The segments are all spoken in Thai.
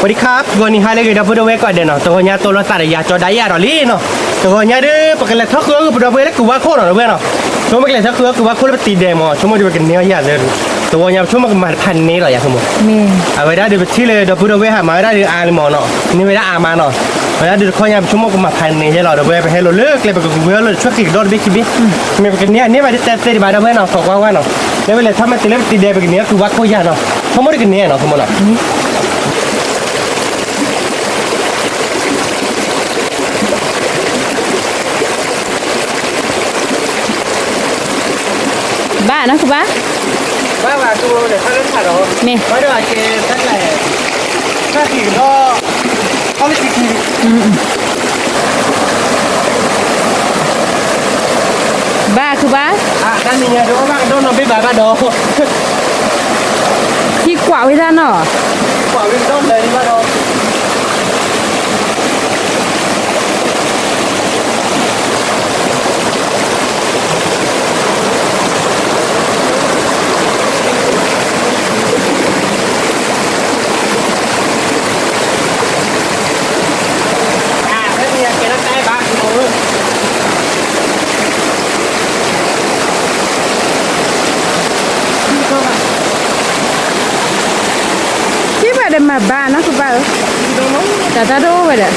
สวัสดีครับวันนี้ฮาเลยกับพูดเอาไว้ก่อนเดี๋ยวเนาะตัวเนี้ยตัวเราตัดยาจอได้ยาดอลลี่เนาะตัวเนี้ยดื้อปกติถ้าเครือพูดเอาไว้แล้วกูว่าโคตรเนาะเว้ยเนาะช่วงเมื่อกี้ถ้าเครือกูว่าโคตรเป็นตีแดงมั้งช่วงเมื่อกี้เป็นเนื้อยาเลยตัวเนี้ยช่วงมันมาพันนี้เหรอยาสมุนเอาไว้ได้เดี๋ยวที่เลยเดี๋ยวพูดเอาไว้หามาได้เดี๋ยวอาเลยมอเนาะนี่ไม่ได้อามาเนาะเวลาเดี๋ยวข้อยามช่วงมันมาพันนี้ใช่หรอเดี๋ยวไปให้เราเลิกเลยไปกับกูเราช่วยกินรถบิ๊กบิ๊กมีเป็นเนี้ยนี่มาที่เตะดีมาได้เว้ยเนาะสองว่าเนาะแล้วเวลาถ้ามันตีเล็บตีแดงเป็นเนี้ยกูว่าโคตรยาเนาะช่วงเมื่อกี้เนี้ยเนาะสมมติเนาะบ้านะคือบ้าว่าตัวเดี๋ยวเขาเล่นขาดหรอไม่ได้ว่าเกมนั่นแหละถ้าถึงก็เขาไม่ติดบ้าคือบ้าด้านนี้เนี่ยดูว่าโดนน้องไปบ้าโดที่กว่าไว้ด้านเนาะกว่าวิ่งโดนเลยนี่บ้าโดมาบ้านนะคือบ้านแต่ถ้าดูไปเด้อ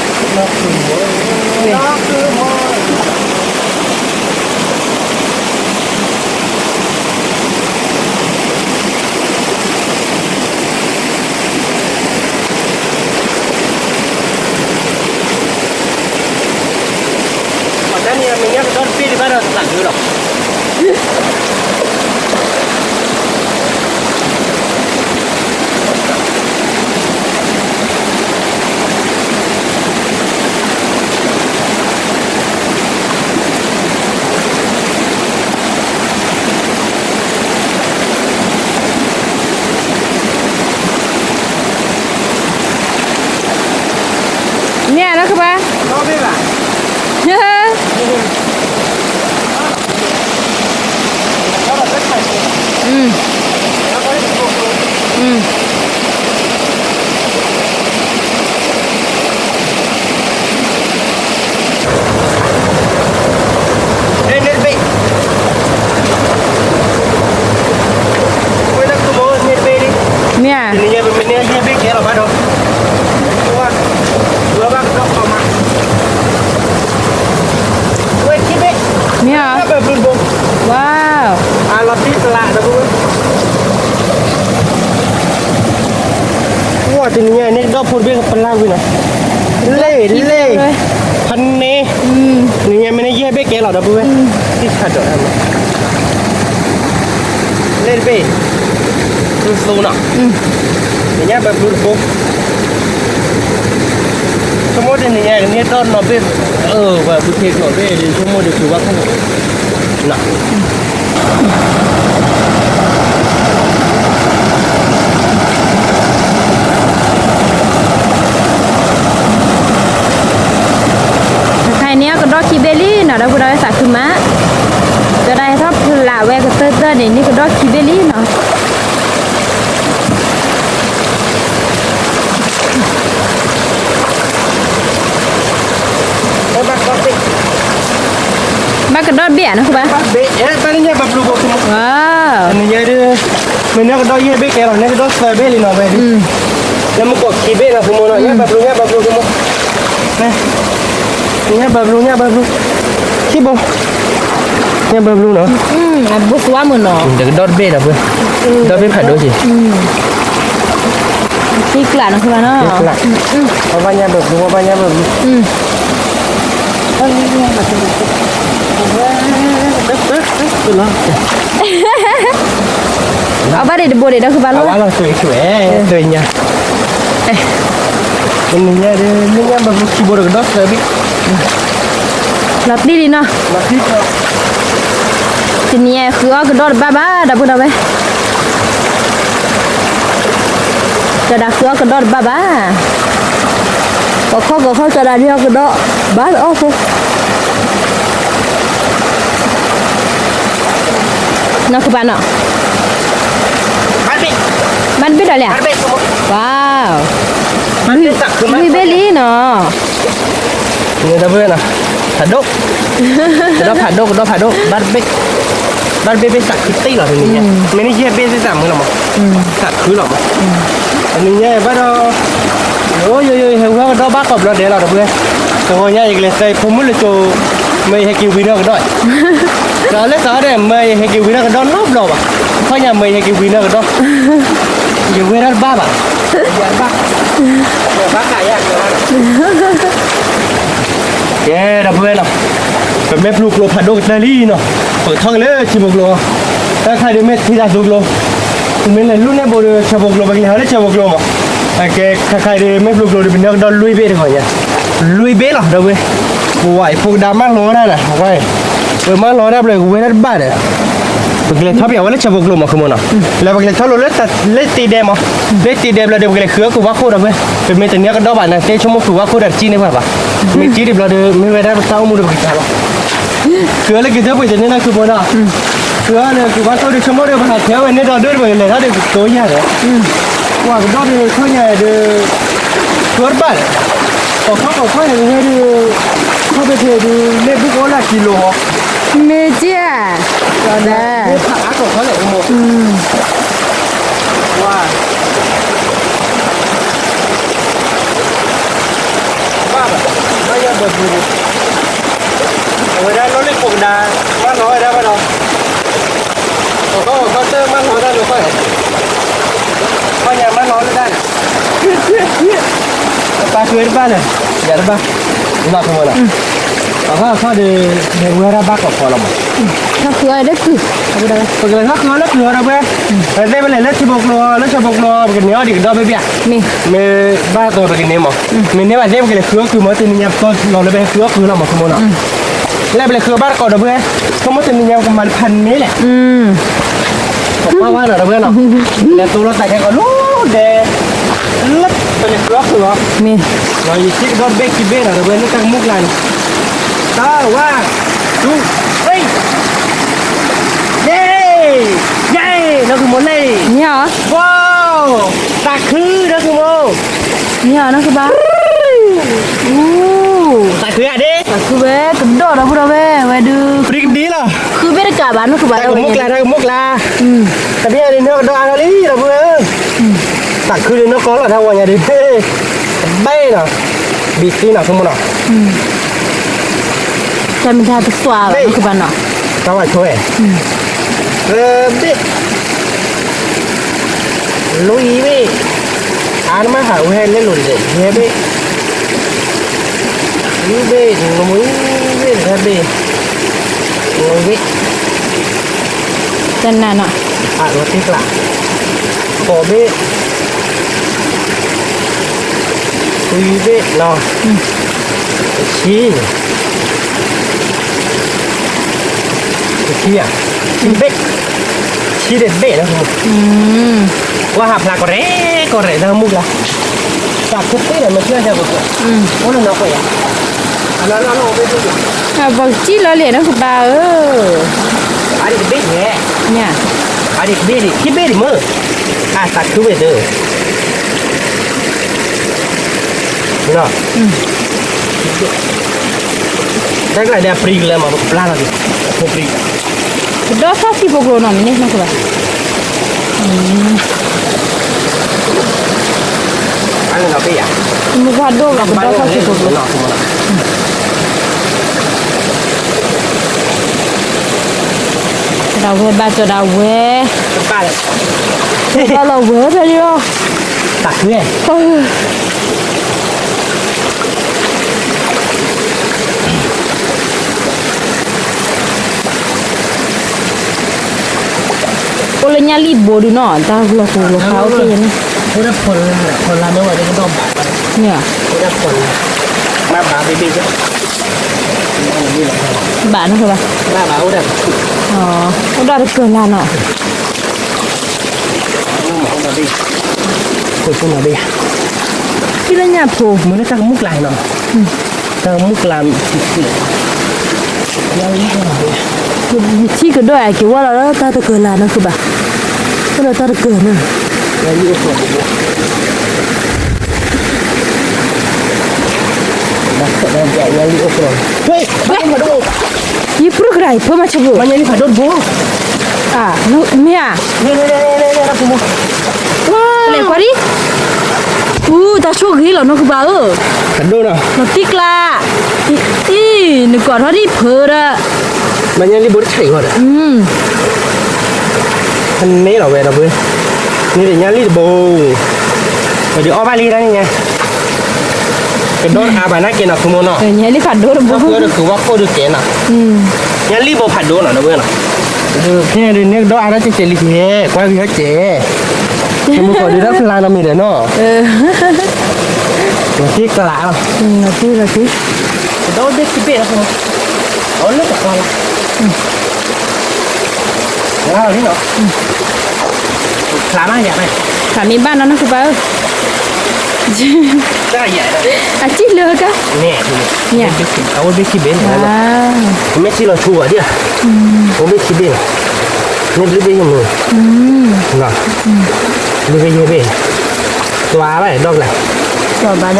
ด้านนี้มันยังโดนปีที่บ้านเราหลังอยู่หรอกเนี่ยนะคือบ้าน้องพี่ล่ะเนี่ยนี่ยังเป็นเนี่ยยังไม่แก่หรอกบ้านเราตัวตัวบ้านก็เข้ามาเว้ยคิดไหมเนี่ยแบบรุ่นบุกว้าวเราที่ตลาดนะพวกว่าทีนี้นี่ก็พูดเรื่องปลาวินะเล่พันเน่นี่ยังไม่ได้แย่เบ๊กแกหรอกนะพวกที่ขาดจอดเล่นเบ้รุ่นสูงเนาะอย่างเงี้ยแบบรุ่นบุกสมมติอย่างเงี้ยนี่ต้นนอเบ้แบบบุกเทกนอเบ้สมมติคือว่าเขาหนักใครเนี้ยก็ดอกคิเบลี่เนาะแล้วพวกเราสักคือมะจะได้ถ้าคือลาแวกเตอร์นี่ก็ดอกคิเบลี่เนาะบ้านกระดอดเบี้ยนะคุณบ้าเบี้ยตอนนี้แบบรูปคุณว้าวอันนี้ยังดูมันเนี่ยก็ดอยเบี้ยแกหรอเนี่ยก็ดอยเซเบี้ยลีน่ะเว้ยแล้วมันก็ขี้เบี้ยนะคุณโมนะเนี่ยแบบรูคุณโมเนี่ยแบบรูขี้บ่เนี่ยแบบรูเนาะบุษว่ามือเนาะเดี๋ยวก็ดอยเบี้ยนะเว้ยดอยเบี้ยผัดด้วยสิที่กล้านะคุณบ้าเนาะเอาไปเนี่ยแบบรูเอาบ้านเด็ดบัวเด็ดคือบ้านเราเอาสวยเนี่ยini nya ada ini nya baru keyboard gedor tapi lap đi นาะทีนี้คือเอากระโดดบ้าดับบุญเอาไปจะดักคือเอากระโดดบ้าก็เขาจะดักที่เอากระโดดบ้าโอ้โหนักบ้านเนาะมันบิดอะไรว้าวมัน สักคือไหม คีเบลี่เนาะ เนี่ยนะเพื่อนนะผัดดกผัดดกบ้านเบ๊กสักคิตตี้หรอเป็นนี้ไม่นี่เยี่ยเบ๊กสักมึงหรอมั้งสักคือหรอมั้งอันนี้เนี่ยบ้านเราโอ้ยเห็นว่าเราบ้ากับเราเดี๋ยวเราเพื่อนตัวเนี่ยอีกเลยใส่ผมมุ่งเลยโจไม่ให้กินวินเนอร์กันด้วยเราเล่นสาวเนี่ยไม่ให้กินวินเนอร์กันด้วยรอบเราอ่ะเพราะเนี่ยไม่ให้กินวินเนอร์กันด้วยอยู่วินเนอร์บ้าป่ะอย่าบ้าไก่ย่างเย้เราเพื่อนเราเป็นแม่ปลูกโลผัดดกอิตาลีเนาะเปิดท้องเลยชิบกโลถ้าใครได้เม็ดที่ได้สุกโลมันเลยรุ่นเนี่ยบริชิบกโลบางทีเขาได้ชิบกโลมั้งแต่แกใครได้เม็ดปลูกโลเป็นเนื้อดอนลุยเบ้ดีกว่าเนี่ยลุยเบ้หรอเราเว้ยกูไหวพวกดำมากร้อนได้น่ะไหวเปิดมากร้อนได้เลยกูเว้ยนั่นบ้าเลยบางทีชอบอย่างว่าเล่นชิบกโลมาขโมยเนาะแล้วบางทีชอบเล่นแต่เล่นตีเดมอ่ะเล่นตีเดมแล้วเดี๋ยวบางทีเครือกูว่าโคตรเว้ยเป็นเม็ดเนื้อกันดอกบ้านนะเต้ชั่วโมงกูว่าโคตรจีนได้ป่ะป่ะไม่จีนดิบเราเดี๋ยวไม่เวลาเราเต้ามูดบางทีหรอกคืออะไรกินเท่าไปจนนี่นะคือบ่น่ะคือเนี่ยคือว่าตัวเด็กชั่วโมงเดียวผ่านแถวเนี่ยดอเดินไปเลยถ้าเด็กตัวใหญ่เลยว่าก็ดอเด็กตัวใหญ่เด็กตัวบ้านต่อเข้าเนี่ยเด็กเข้าไปเทดูเล็บก็ละกิโล เมเจียก็ได้ เด็กผักก็เขาเลยหมดว่าแบบไม่ยอมเปิดดูเอาไว้ได้รถเล็กปกดาบ้านน้อยได้ป่ะน้องเขาเติมบ้านน้อยได้หรือเปล่าบ้านใหญ่บ้านน้อยได้ปลาคือบ้านเลยอย่าได้บ้านนี่มาขโมยละเขาเดี๋ยวเวลาบ้ากับพอละมั้ง ถ้าคืออะไรได้คือเอาไปได้ ปกติเขาคือแล้วคืออะไรเว้ยแต่ได้ไปเลยแล้วชิบกลัวแล้วชิบกลัวเป็นเนื้อดิบดอกเบี้ย มี มีบ้าตัวเป็นเนื้อมั้งมีเนื้อแบบนี้เป็นคือคือมันจะมีแบบก็เราเลยเป็นคือเราหมดขโมยละแล้วเป็นคือบ้านก่อนเว้ยเขามันจะมีแบบประมาณพันนี้แหละผมว่าเราเว้ยเนาะแล้วตัวเราใส่แค่ก็รู้เด็ดลับเป็นคือ มี เราอยู่ที่รถเบรกที่เบรกเราเว้ยนี่ตั้งมุกกันตาว่าดูเฮ้ยเย้เราคือหมดเลย เนี่ยเหรอ ว้าวตาคือเราคือโม เนี่ยนั่นคือบ้าอู้ ตาคืออะไร แต่คือเว้ยกระโดดเราพูดเอาเว้ยเว้ยดู ปริกดีเหรอ คือเว้ยกะบ้านนั่นคือบ้าน ตา เรา คือ เว้ มุก ย ลาตาคือมุกลาแต่พี่อะไรเนาะดอกอะไรเราเพื่อตาคือเนาะก็เราทำวันอย่างดีเฮ้เบ้เนาะบีซีเนาะทั้งหมดเนาะ จะมีท่าตัวสวาบ้านคือบ้านเนาะ ทำอะไรช่วยบิ๊กลุยเว้ยอ่านมาหาเว้ยเล่นหลุดเลยเฮ้ยเบ้ลุยเบ้งงมุ้ยเว้ยเฮ้ยเบ้งงเว้ย จันนั่นเนาะ อ่านว่าติ๊กละโอเบ้ลุยเบ้เนาะชี้ชี้อ่ะชี้เบ้ชี้เด็ดเบ้นะคุณว่าหาพลากเร่นะมุกละจากคุกกี้เนี่ยมันเชื่อใจกูโอ้นั่นเอาไปอ่ะอันนั้นเราเอาไปดู อ่ะบอกจี้เราเหรียญนั่นคือบ้าอันนี้เบ้เนี่ย เนี่ย อันนี้เบ้ดิที่เบ้ดิมือตัดคือเบ้เด้อเนาะได้ก็ได้ปริกเลยมาปลาละดิปริก กระโดดซาสิบกโลเนาะนี่นั่นคือบ้า อันนั้นเอาไปอ่ะ มึงว่าโดดกับกระโดดซาสิบกโลเราเว้ยบ้าจะเราเว้ย ปลาเลย บ้าเราเว้ยไปดิโอ ตัดเนี่ย โอเลญาลีโบดูเนาะตาเราคูเราเขาโอเคนะ พูดคนละเมื่อวานนี้ก็ต้องบาด เนี่ย พูดคนมาบาดบีจ้ะ บ้านนั่นคือบ้า มาบาดอุดม อ๋อเขาได้เกินล้านเนาะ คุณมาบี ที่ละเนี่ยผู เหมือนตั้งมุกลายเนาะตั้งมุกลายยังยิ่งกว่าบี ที่ก็ด้วยกี่ว่าเราตาตะเกินล้านนั่นคือบ้าก็เราตาตะเกินน่ะ ยังยิ่งกว่าบี เฮ้ยเฮ้ยมาดู ยี่ปลุกไรเพิ่มมาชบุ มันยังนี่ผัดโดนโบ นุเมีย เนี่ยนะคุณโมว้า เลยกว่าดิตาโชคดีเหรอน้องคือบ้าผัดโดนอ่ะ น้องติ๊กละอีนึกก่อนว่าที่เพอระ มันยังรีบดไข่ก่อนอ่ะอันนี้เหรอเว้ยเราเว้ยนี่เดี๋ยวยังรีบโบเดี๋ยวอ้อบ้านรีได้ยังไงกระโดดอาบาน่ากินอ่ะคุณโมเนาะ เนี่ยรีผัดโดนบุ ก็คือว่าโคตรเก๋น่ะยังรีบโบผัดโดนอ่ะนะเว้ยน่ะเนี่ยเดี๋ยวนี้โดนอาน่าจะเจลิเก้กว่าเขาเจ๋คุณโมขอดีแล้วพลานามีเด้อเนาะที่กลาที่โดนเด็กที่เป๊ะนะโอ้เลิกกับเราแล้วนี่เนาะคลามาอยากไหม สามีบ้านน้องคือบ้าได้ใหญ่เลย อาชีพเลยก็เนี่ยเนี่ยเอาไปคิดเบนนะไม่ใช่เราชัวร์ดิผมไม่คิดเบนนี่รีบไปยังมือเนาะรีบไปยังเบนตัวอะไรดอกอะไร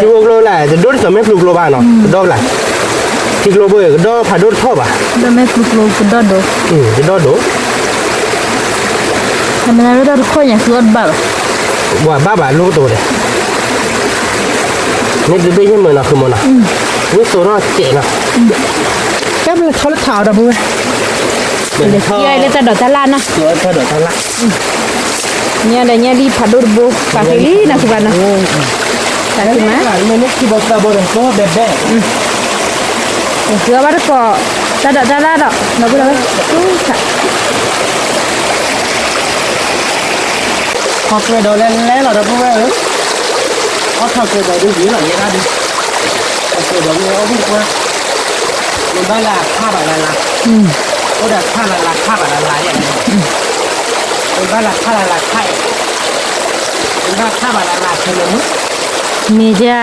ที่พวกเราแหละจะโดนสมัยปลูกโลบ้านเนาะดอกอะไรที่โลเบอร์ดอกผ่าโดนท่อป่ะ ดอกไม่ปลุกโลกุดอดจะดอกดูทำไมเราดอกคนอย่างคือบ้าบ้าลูกตัวเลยนี่รีบไปยังมือนะคือมันนะนี่ตัวน่าเจ๋งนะแค่เป็นเขาเท้าดับเบิ้ลใหญ่เลยแต่ดอกตะลานนะ ตัวเท่าดอกตะละเนี่ยเลยเนี่ยรีผัดโดนบุกปากลีนะคือบ้านนะแต่ถึงไหมมันนี่ที่บอกตาบอดก็แบบแบบเสือบ้านก็ตาดอกเราไปเลยพอเกิดโดนแล้วเราพูดว่าเขาทำเกิดโดนดีหน่อยยังไงดิเกิดโดนเราพูดว่ามันได้ละค่าอะไรละก็ได้ค่าอะไรค่าอะไรอย่างนี้มันได้ละค่าอะไรค่ามันได้ค่าอะไรเฉลี่ยมั้งมีจ้า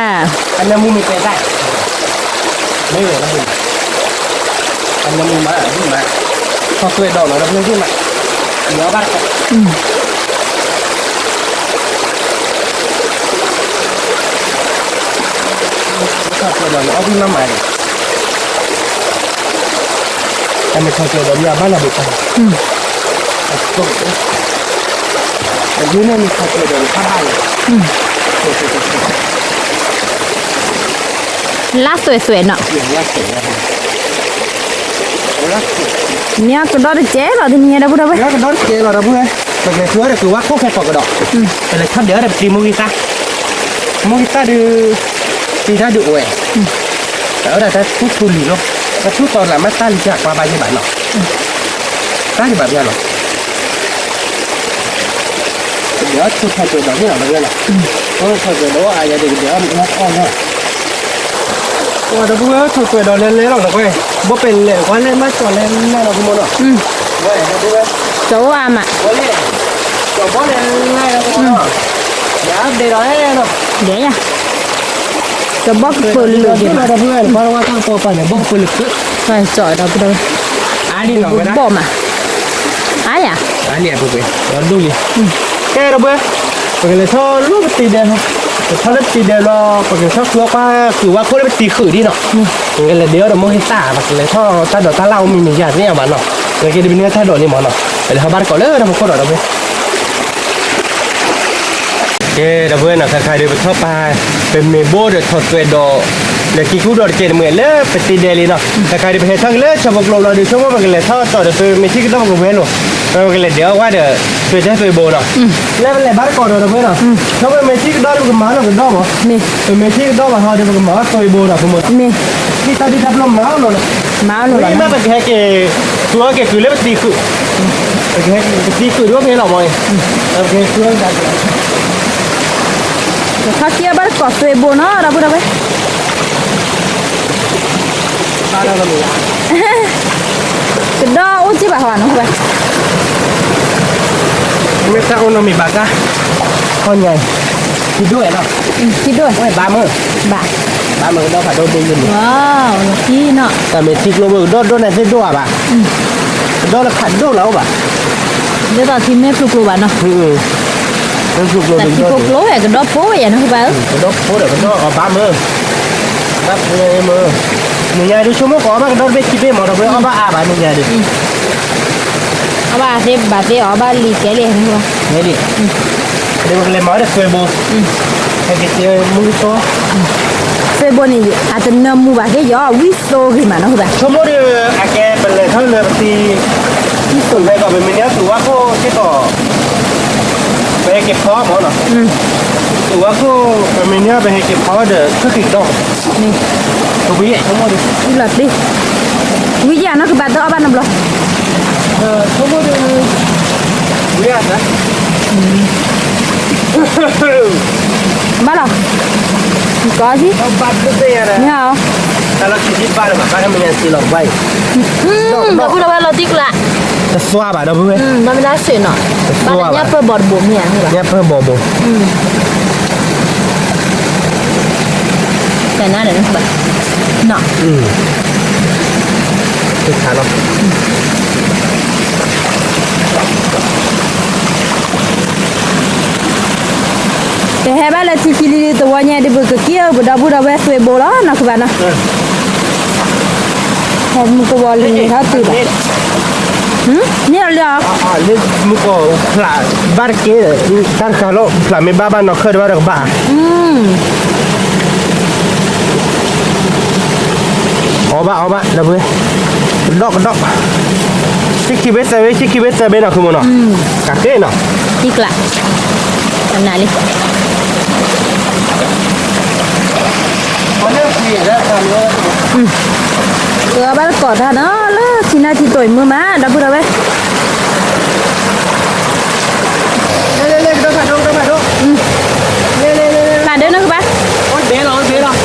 อันนั้นมึงมีไปได้ไม่เหลือแล้วมึงอันนั้นมึงมาที่มาพอเกิดโดนเราเพื่อนที่มาเดี๋ยวบ้านก็ชอบเจอแบบนี้เอาพี่มาใหม่แต่ไม่ชอบเจอแบบนี้บ้านเราบุกไปก็แบบนี้แต่ยูเนี่ยมีชอบเจอแบบนี้ข้าบ้านเลยลาสวยๆเนาะลาสวยนะลาสวยเนี่ยก็ดอดเจ๊เหรอที่นี่นะพูดไปเนี่ยก็ดอดเจ๊เหรอพูดไปแต่ในตัวเนี่ยคือว่าเขาแค่ปอกกระดอกแต่ในท่านเดี๋ยวเนี่ยตีมูกิต้าดูตีท่าดูเว้ยแต่ว่าถ้าทุกทุลีเนาะถ้าทุกตอนหลังมาตั้งจากมาใบยี่บาทเนาะตั้งยี่บาทยังเนาะเดี๋ยวทุกท่านตัวแบบนี้เราเลยเนาะก็ท่านตัวแล้วอะไรเดี๋ยวมันก็อ่อนเนาะว่าแต่พวกเราถูกตัวเราเล่นๆหรอกนะเว้ยบ่เป็นเลยว่าเล่นมาจอดเล่นแน่เราทุกคนเนาะเว้ยนะพวกเราโจอามาว่าเล่นจอดบ่เล่นง่ายนะพวกเราอย่าเดี๋ยวเราให้เนาะเดี๋ยว呀จะบอกเปิดเลยเดี๋ยวเราเพื่อนเพราะว่าทางโปรไปเนี่ยบอกเปิดเลยไปจอดเราไปเลยอันนี้หน่อยนะบอกมาอะไรอ่ะอันนี้พวกเราดูดิแกเราเบ้ปกติชอบลูกตีเดียวชอบเล่นตีเดียวเราปกติชอบคือว่าคือว่าคนเล่นตีขื่อดิเนาะงั้นเลยเดี๋ยวเราโมหิตาปกติชอบตาดอกตาเล่ามีอย่างนี้มาเนาะงั้นก็จะเป็นเนื้อตาดอกนี่มาเนาะแต่เขาบ้านก่อนเลยเราคนเราเบ้เราเพื่อนนะใครๆเดี๋ยวไปชอบปลาเป็นเมโบเดี๋ยวทอดเกลือดอกเดี๋ยวกินคู่ดอกเกลือเหมือนเลยเป็นตีเดลีเนาะใครๆเดี๋ยวไปช่างเลยชาวบ้านเราเดี๋ยวช่วงว่ามันกันเลยทอดต่อเดี๋ยวตัวไม่ที่ก็ต้องกับเวลเรากันเลยเดี๋ยวว่าเดี๋ยวตัวจะตัวโบเนาะแล้วเป็นอะไรบ้านก่อนเราเพื่อนเนาะชาวบ้านไม่ที่ก็ได้กับหมาเราเป็นดอกเหรอไม่ที่ก็ได้กับเขาเดี๋ยวกับหมาตัวโบเนาะทั้งหมดที่ตาที่ทับลมหมาเราเลยนี่มาเป็นแค่เกตัวเกคือเล็บตีคือเป็นแค่ตีคือด้วยเพลหรอมอยโอเคคือการถ้าเกี่ยวบ้านกอดตัวโบเนาะเราพูดเอาไว้บ้านเรามีกระดออุ้งจีบหัวน้องไปไม่ใช่อุ้งมีบากะคนใหญ่คิดด้วยเนาะคิดด้วยไม่บ้ามือบ้ามือเราผ่าโดนยืนว้าวนี่เนาะแต่ไม่ทิกลงมือโดนไหนที่ด้วยป่ะโดนแล้วขัดโดนแล้วป่ะเดี๋ยวตอนที่แม่ปลุกลูกบ้านเนาะแต่ที่ปลุกลูกเนี่ยก็ดอกโป้อย่างนั้นคือเปล่าดอกโป้เดี๋ยวก็ดอกบ้ามือรับมือ nhà đi xuống có mà đôi bên kia bên mà đôi bên ba à bà nhà đi เอาบ้าเซบาเซอ๋อบ้าลีเกลี่ยนี่วะ nghe đi đây một lần mới được cười bù cái kia mũi to เซบนี่อาจจะนำมูบาเกยอวิโซขึ้นมาเนาะคือแบบ số mỗi à cái bên này thôi là thìที่สุดเลยก็เป็นมินิตัวว่าก็ที่ต่อไปเก็บข้อหมดเนาะตัวว่าก็เป็นมินิไปให้เก็บข้อเด้อก็ติดต้อง นี่ ตัวพี่ทั้งหมด ดูหลัดดิวิญญาณเนาะคือบาตัวเอาบ้านนำหรอ ทั้งหมดเรียกนะ บ้าหรอก็สิ เอาบัตรก็ได้นะ เนี่ยเอา แต่เราคิดที่บ้านแบบบ้านมันยังสีหลอกไว้ เราพูดว่าเราติ๊กละ จะสวาบอ่ะเราเพื่อน มันไม่ได้เสียเนาะบ้านเนี่ยเปิดบอดบวมเนี่ยคือแบบ เนี่ยเพิ่มโบโบ แต่หน้าเดี๋ยวนะแบบเนาะ ติดขาเนาะ แต่แค่บ้านเราที่ฟิลิปตัวเนี่ยเดี๋ยวก็เกี่ยวบุดาบุดาเวสเวโบล้อนะคือแบบนะแค่มึงก็วอลเลยเขาตื่นนี่เราเรียก อ่าเรื่องมุกพลาบาร์เกอร์ตั้งคาร์โลพลาไม่บ้าบ้านนอกเคยว่าเราบ้าเอาบ้าเราเพื่อนดอกชิคกี้เบสเซ่เนาะคือมันเนาะกากเก้เนาะ ติ๊กละทำนานเลย ตอนนี้เปลี่ยนแล้วตอนนี้ เออบ้านกอดท่าเนาะแล้วทีน่าที่ต่อยมือมาดับบุดาเว เล่ๆๆดูเล่ หลาเด้อนะคือบ้าน โอ้ยเบลล์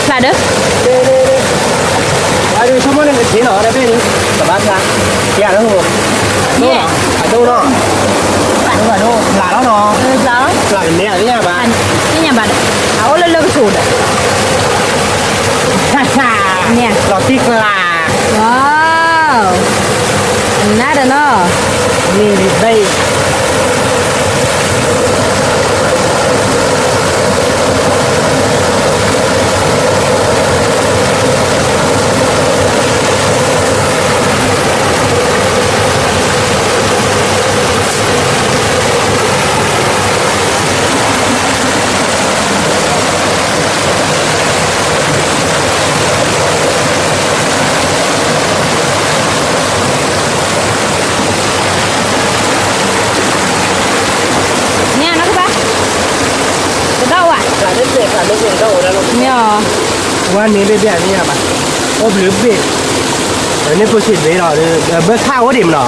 หลาเด้อ à đi xong rồi nên chỉ nó đây bên cả bác ra kia đó khôngเนี่ย ở đâu đó phải ở đâu là đó nó เออจ้า là cái nè đấy nha อั bà นนี่เนี่ยบัดเอาเลิกสูตร ha ha nè lò tiếc là ว้าวน่าเด้อเนาะ đi đâyเนี่ยนะคือบ้านจะเดาอ่ะ là nó về đâu rồi đâu เนี่ย qua này đây đây nha bà ô blue bit đấy nên tôi chỉ về rồi bữa khao có điểm nào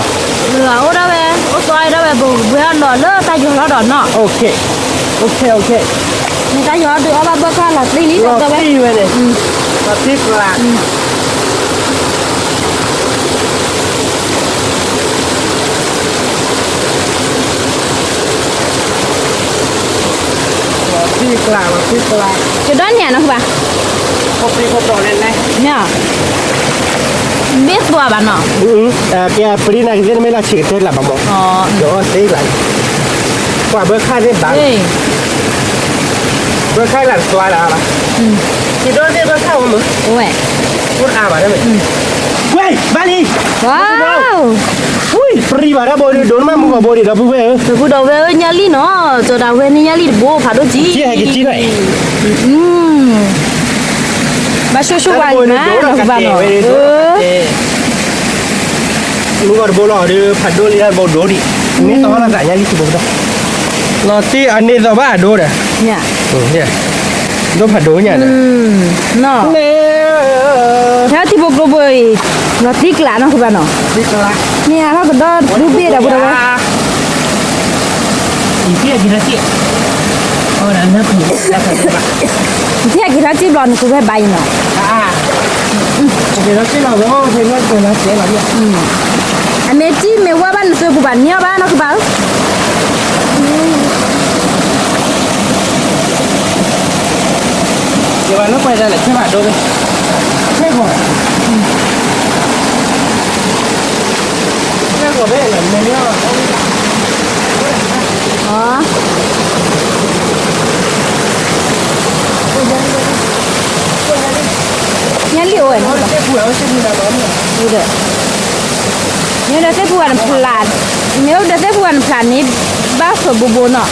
เหลือโอ้ได้เว้ยโอ้ซอยได้เว้ยบุเบื่อหนอนเลิกตายอยู่แล้วดอนเนาะ ok นี่ตายอยู่แล้วดูเอาบ้าเบิกข้าหลักลิ้น lò ตัวเว้ย tiếc về này lò tiếc là tiếc là จุดด้านเนี่ยนะคือบ้าน không đổ lên này เนี่ยเบี้ยตัวบ้านเนาะ cái print này cái mới là chỉ tên là bằng một อ๋อ đó tí lại quả bữa khai lên bán เฮ้ย bữa khai là xoa là bà thì đó lên bữa khai mà โอ้ย muốn à bà đấy mày quay ba đi ว้าว ui free bà đã bồi đốn mà mua bồi đó vui vẻ แต่กูเดาเว้ยญาลีเนาะจะเดาเว้ยนี่ญาลีโบพาโดจี chia hay cái chi này มาชูชูวันนะเราคือบ้านเนาะmua vào bồi lò đưa phạt đôi lên bồi đố đi nếu đó là giải nhanh đi thì bồi đâu lò tí anh nên giờ ba đố này เนี่ย nè đố phạt đố nhà này เนาะ nè ถ้าที่พวกเราไปเราติ๊กหลานเนาะคือบ้านเนาะ đi lại เนี่ยเขาก็ดอรูปเบี้ยดาบุดาเว้ย อีเตี้ยกินละเตี้ยเอาหนังเนื้อเป็นแล้วใส่ไป ที่กินแล้วจีบร้อนคือแค่ใบเนาะ เดี๋ยวเราที่เราแล้วก็เทน้ำตัวน้ำเสียเราเนี่ย อันเมจีเมว่าบ้านซื้อกูบ้านเนี่ยบ้านเนาะคือบ้าน เดี๋ยวเราไปได้เลยใช่ไหมดูเลยใช่ก่อนใช่ก่อนได้เลยเนี่ย อ๋อเนี่ย liệu ấy nó sẽ phù hợp sẽ phù hợp lắm rồi đi được nếu đã sẽ phù hợp plan nếu đã sẽ phù hợp plan này bao giờ bù bù nọ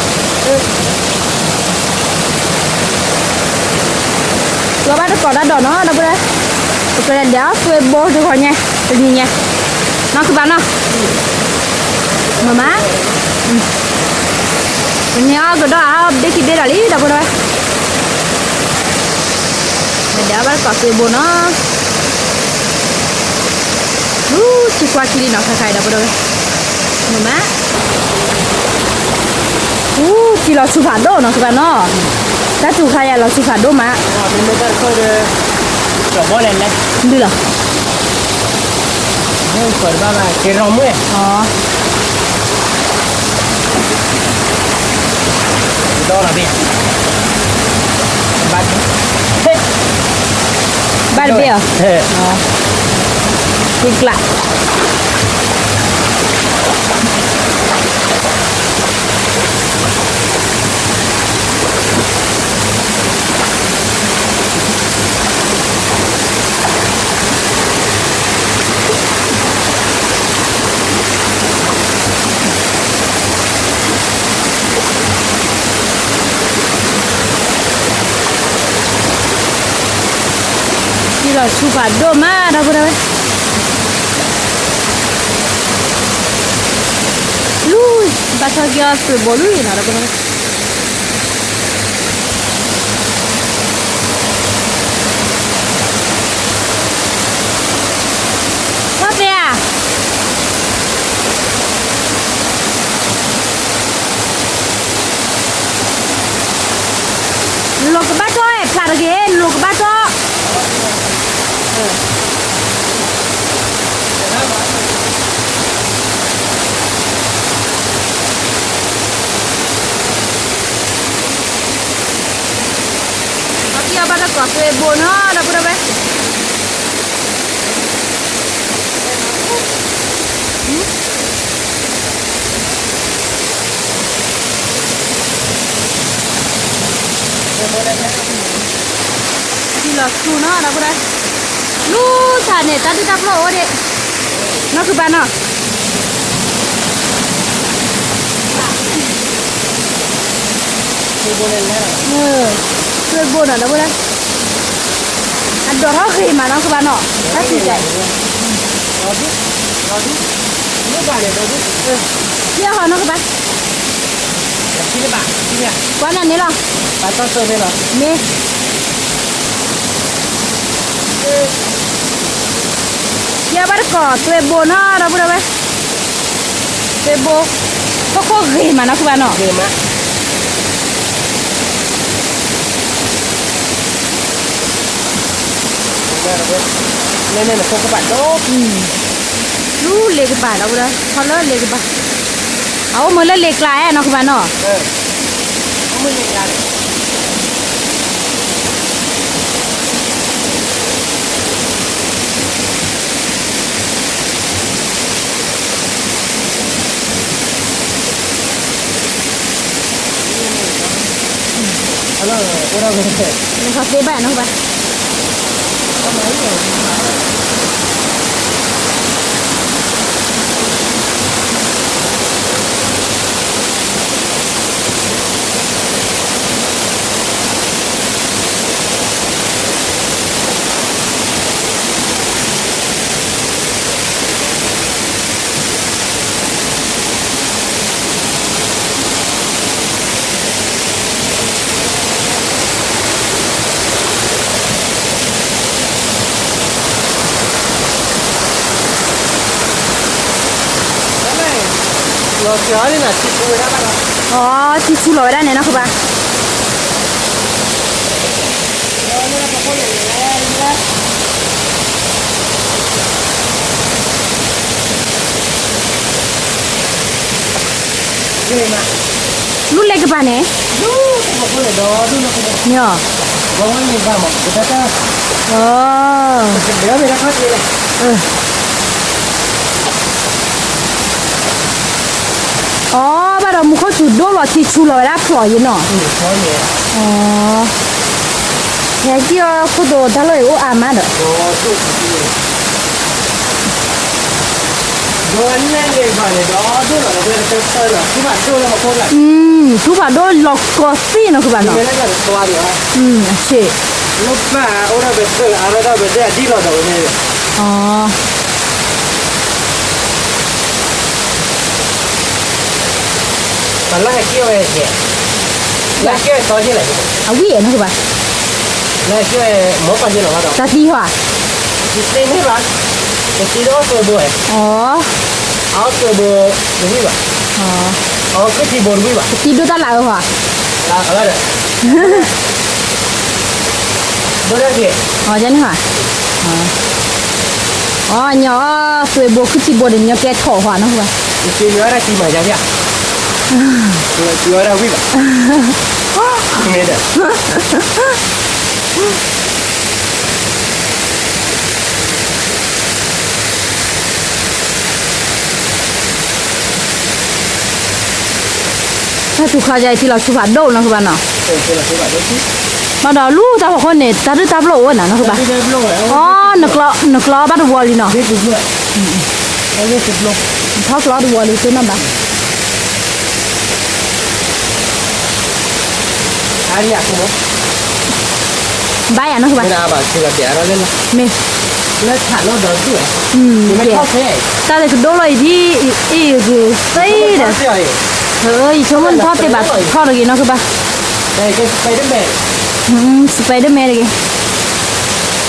rồi bắt còn đã đỏ nó đâu đây cái đéo tôi bố được rồi nha tự nhiên nha nó cứ bán nó mà má nhớ cái đó để khi đây là lý đâu đây đéo bắt còn tôi bố nó chỉ qua kiri nó khai đâu đây mà má chỉ là chụp phản đồ nó cứ bán nó đã chụp khai là chụp phản đồ mà mình mới ta coi được chỗ bó lên đây đi rồi nhưng phải ba là cái rong ấy đó là biển bạn bạn bia thích lạ chỉ là chụp phản đồ mà đâu đây lui bắt cho kia từ bố lui nào đâu đây có bè lột cái bát thôi phạt được cái lột cái bát thôi bắt đầu có bồ nó đâu đây đi là su nó đâu đây lu xả này ta tự tao lộ đấy nó cứ bán nó bồ nó đâu đây ăn đồ nó khi mà nó cứ bán nó cái gì vậy kia họ nó cứ bán quán này là bạn có sơ đây là nè kia bắt cỏ tuê bồ nó đâu đây tuê bồ có gì mà nó cứ bán nó nên là không có bạn tốt lu lê cái bà đâu đây họ lớn lê cái bà ông mới lên lê lại nó không bán nó không mới lên lại nó khó tế bạn không bạn nó chứa đi là thịt người đã bắt đầu thịt su lối đây này nó không bạn lúc lên cái bàn này nhờ không ăn gì vào một cái đó béo thì nó phát đây bắt đầu một con chuột đốt vào thịt su lối đã phở gì nọ có gì แค่ที่คู่โดทะเลยโอ้อามาเด้อ โอ้สุดโดนแน่เลยก่อนเลยดอทุกหน่อยเพื่อนจะเปิดหรอทุกบาทตัวเราคนละ ทุกบาทโดนหลอกกอซี่เนาะคือบ้านเนาะ ไม่ได้กันตัวเดียว เช่ ลูกหน้าโอ้เราเป็นเพื่อนอะไรเราเป็นได้ที่เราเดินเลย อ๋อ ตอนแรกเกี่ยวไอ้เกี่ยแรกเกี่ยวตอนที่ไหน เอาวิ่งเนาะคือบ้าน แรกเกี่ยวหมอปันที่ไหนวะดอก ตาทีว่ะ ตีไม่รักแต่ตีต้องตัวบัว อ๋อ เอาตัวบัวตัววิ่งวะ อ๋อ เอาขึ้นที่บนวิ่งวะ ทีดูตาหลายว่ะ อะไรเนี่ยบัวได้กี่ อ๋อจังค่ะอ๋อเนาะสวยโบคือที่โบเดนเนาะแกขอหัวเนาะคือบ้าน ตีเนื้อได้กี่หมายจ้ะเนี่ยตัวเนื้อได้วิ่งวะไม่ได้ ถ้าถูกเข้าใจที่เราสุภาพโดนเนาะคือบ้านเนาะ เป็นเป็นอะไรแบบนี้ มาดอลูตาบอกคนเนี่ยตาดูตาโลอ่ะเนาะคือบ้าน ไม่ได้ลงแล้ว อ๋อนึกล้อบ้านดูวอลลีเนาะ นี่ดูเนี่ยเอาเนี่ยติดลง ชอบล้อดูวอลลีซื้อน้ำบ้า อันนี้อยากรู้ บ้าอ่ะเนาะคือ ไม่ บ้าน น่าบ้าคือเดี๋ยวเราเล่นละ เมย์ แล้วขาดเราเดินด้วย ไม่ เดี๋ย เข้า ว แท้ ตาเลยคือโดนเลยที่อีคือใส่เด้อ เสียอีก เฮ้ยชมมันทอดเตะบัดทอดอะไรเนาะคือบ้า แต่ก็ไปได้แบบ สไปเดอร์แมนเลย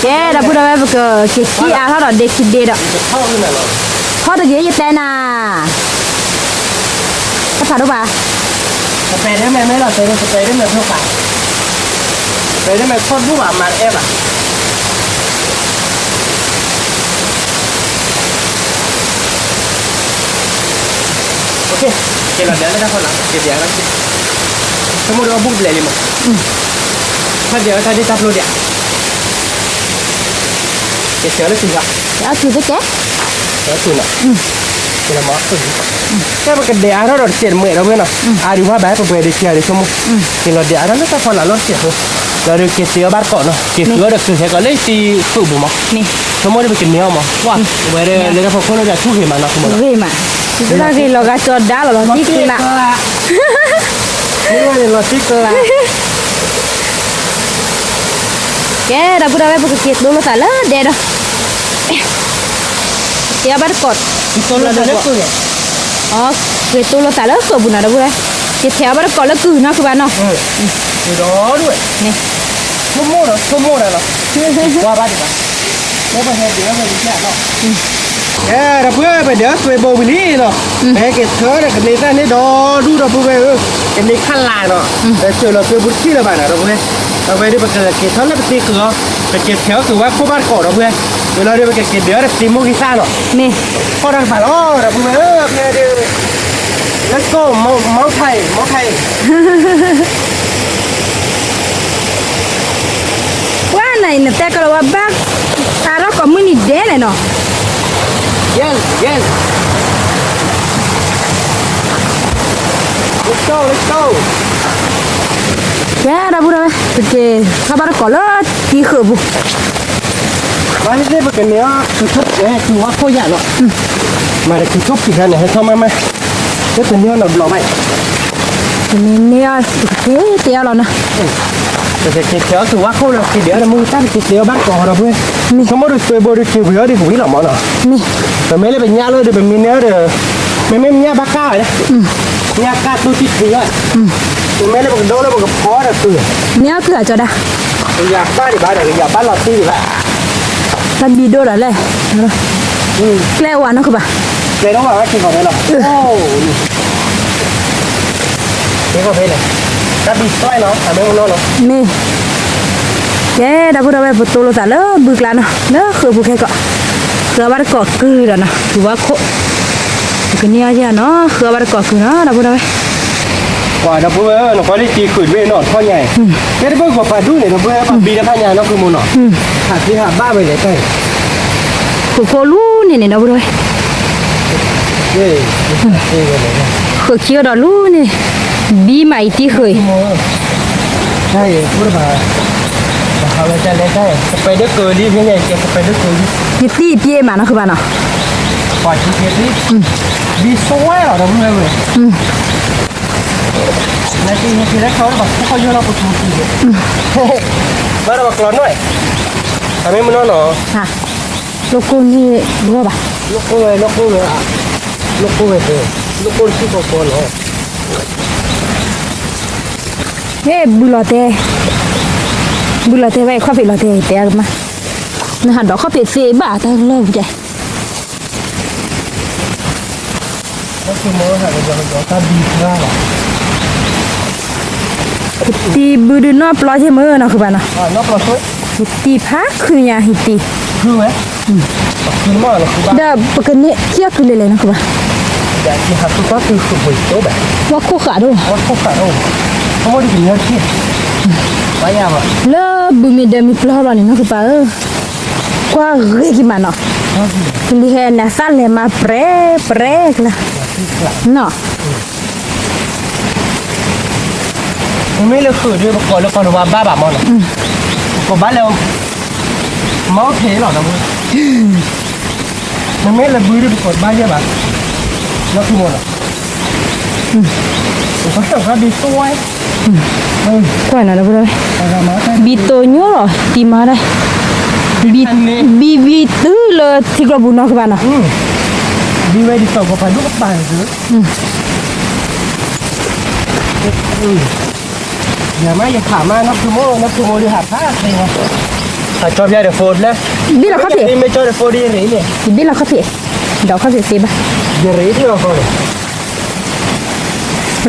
แกดับพูดอะไรบอกคือขี้อาเขาดอกเด็กคิดเด็ดอ่ะ เข้าขึ้นมาหรอ ทอดอะไรเยอะแต่น่ะก็ผ่านดูป่ะ สเปรย์ได้ไหมไม่หรอแต่สเปรย์ได้ไหมเท่าไหร่สเปรย์ได้ไหมโคตรดูอ่ะมาแอบอ่ะโอเคเดี๋ยวเราเดี๋ยวได้คนละเดี๋ยวกันสมมติว่าบุกเลยมั้งถ้าเดี๋ยวถ้าที่ทับรู้เดี๋ยวเดี๋ยวแล้วสิวะ เอาถือไปแก แล้วสินะเดี๋ยวมาแต่มันก็เดี๋ยวเราเสียเมื่อเราเมื่อน่ะอาดูว่าแบบไปเดี๋ยวเสียเดี๋ยวสมมติเดี๋ยวเดี๋ยวเราต้องคนละเราเสียเราเดี๋ยวเกี่ยวบ้านก่อนเนาะเกี่ยวเดี๋ยวคือเหตุก็เลยตีคู่บุ๋ม นี่ สมมติเป็นเนื้อมั้งว่าเมื่อเดี๋ยวพอคนเราจะทุกเห็นมันนะคุณมั้ง เฮ้ยมาคือเราคือเราก็จอดได้หรอที่คือน่ะ นี่ว่าเราที่เกลือ แกดับพูดอะไรบอกคือดูเราแต่ละเด็ดอ่ะเดี๋ยวบัดกด ที่ต้นเราเนี่ยคือ อ๋อคือตัวเราแต่ละสบุญนะดับพูดอะไรเกี่ยวแถวบัดกดแล้วคือเนาะคือบ้านเนาะ เดี๋ยวด้วย นี่ ชั่วโมงเหรอว่าบ้านดีป่ะแล้วไปเห็นเดี๋ยวมันจะแค่เนาะเราเพื่อไปเดี๋ยวไปโบวิลี่เนาะไปเก็บเธอเนี่ยกันในด้านนี้ดอดูเราเพื่อกันในขั้นลายเนาะแต่เจอเราเจอบุตรที่เราบ้านเราเพื่อเราไปได้ไปเก็บเธอแล้วไปตีเกลือไปเก็บแถวคือว่าคู่บ้านก่อนเราเพื่อเวลาเดี๋ยวไปเก็บเดี๋ยวเราตีมุกิซ่าเนาะ นี่ พอทางผ่านอ๋อเราเพื่อเพื่อเดี๋ยวแล้วก็เมาไทย ว่าไหนเนี่ยแต่ก็ว่าบ้าตาเราก็มือนี่เด้เลยเนาะ Yes let's go แกดับพูดอะไรคือข้าบ้านกดแล้วที่คือบุ มาที่นี่เป็นเนี้ยคือทุบคือว่าโคตรใหญ่เนาะมาเลยคือทุบกี่ครั้งเนี่ยให้เข้ามาไหมจะเป็นเนี้ยเราหล่อไหม เนี่ยเฮ้ยเตี้ยแล้วนะ แต่เกี่ยวคือว่าโคตรเราเดี๋ยวเรามือตั้งเกี่ยวบ้านก่อนเราเพื่อนเขาไม่ได้ช่วยบริจาคเพื่อที่หุ่นหล่อมั้งเนาะ นี่ แต่ไม่ได้เป็นยาเลยเดี๋ยวเป็นมีเนื้อเดี๋ยวไม่มียาบ้าก้าเลยยาก้าตู้ติดเยอะไม่ได้บอกโดนแล้วบอกพอแล้วตื่น เนี่ยคืออาจจะได้ อยากบ้านดิบ้านเดี๋ยวอยากบ้านหลอดตีดิบ้า ถ้าบีโดดอะไรแกล้วันนะคือป่ะ เลยต้องบอกว่ากินของไหนหรอโอ้นี่ก็เป็นเลยถ้าบีต้อยเนาะแต่ไม่รู้เนาะ นี่แกดับพูดอะไรประตูเราแต่เลิกบึกแล้วเนาะเลิกคือบุกแค่ก็คือบ้านกอดคือแล้วนะคือว่าโคคือเนี่ยจ้ะเนาะคือบ้านกอดคือเนาะดับพูดอะไร กว่าเราเพื่อเราก็ได้ตีขืนเว้ยเนาะท่อใหญ่แค่ได้เพิ่งกว่าปลาดุ้งเนี่ยเราเพื่อปลาบีแล้วพญาเนาะคือมูเนาะหาที่หาบ้าไปเลยใกล้ คือโคลูนี่เนี่ยดับพูดอะไร เฮ้ยนี่เลยนะ คือเคียวดอลูนี่บีใหม่ที่เคย ใช่พูดมาท เลยจะเล่นได้สไปเดอร์เกิร์ลนี่พี่ใหญ่เก็บสไปเดอร์เกิร์ลนี่ ยี่ตีเปียมาเนาะคือบ้านเนาะ ปล่อยทีเดียวนี่ดีสวยเหรอน้องเมย์เว้ยนาทีแรกเขาแบบเขาโยนเราไปทุกทีเลยบ้านเราบอกร้อนหน่อยทำให้มันนอนหนอ ค่ะโลโก้นี่รู้ป่ะ ลูกโป่งเลยลูกโป่งเลยอ่ะลูกโป่งเลยลูกโป่งที่ปอๆเนาะ เฮ้บุลอเต้ไว้ข้อผิดลอเต้เตี้ยมานะฮะดอกข้อผิดเสียบ้าแต่เลิกใจ นั่นคือโม่ค่ะเราตาดีมากอ่ะ ตีบูดูนอปลอใช่มั้ยเนาะคือบ้านเนาะ นอกเราช่วย ตีพักคือยาหิตี คือไหมคือมากเลยคือบ้า เด้อปกติเกี่ยวคือเลยเนาะคือบ้าน แต่ที่หักตัวก็คือสุดหุ่ยโตแบบ ว่าคู่ขาดู ว่าเขาขาดโอ้เขาไม่ได้กินเนื้อที่ไปยังอ่ะ เลิกบุมีเดมีปลอนี่เนาะคือบ้านกว่าเรียกมันเนาะลีเฮน่ะสั่นเลยมาเปรกละเนาะ ไม่เลยคือด้วยก่อนแล้วก่อนว่าบ้าแบบมันก่อนบ้านเราเมาเทหรอนะมึงมันไม่เลยบื้อด้วยก่อนบ้านใช่ปะแล้วคือหมดอ่ะเขาสั่งเขาดีสวย กว่านะเพื่อน อะไรมาแต่ บีโตโน่หรอตีมาได้บีตื้อเลยที่กระบุนเนาะคือบ้านเนาะ ดีไว้ดีต่อกับไปลูกป่าซื้ออย่ามาอย่าถามมานับคือโมดีหาผ้าอะไรเงี้ยถ้าชอบยาเดฟโฟนแล้ว บีเราข้าวเปีย ไม่ชอบเดฟโฟนดีหรือเนี่ย บีเราข้าวเปียดอกข้าวเปียสิบ้า เดี๋ยวรีที่เราเขาเลย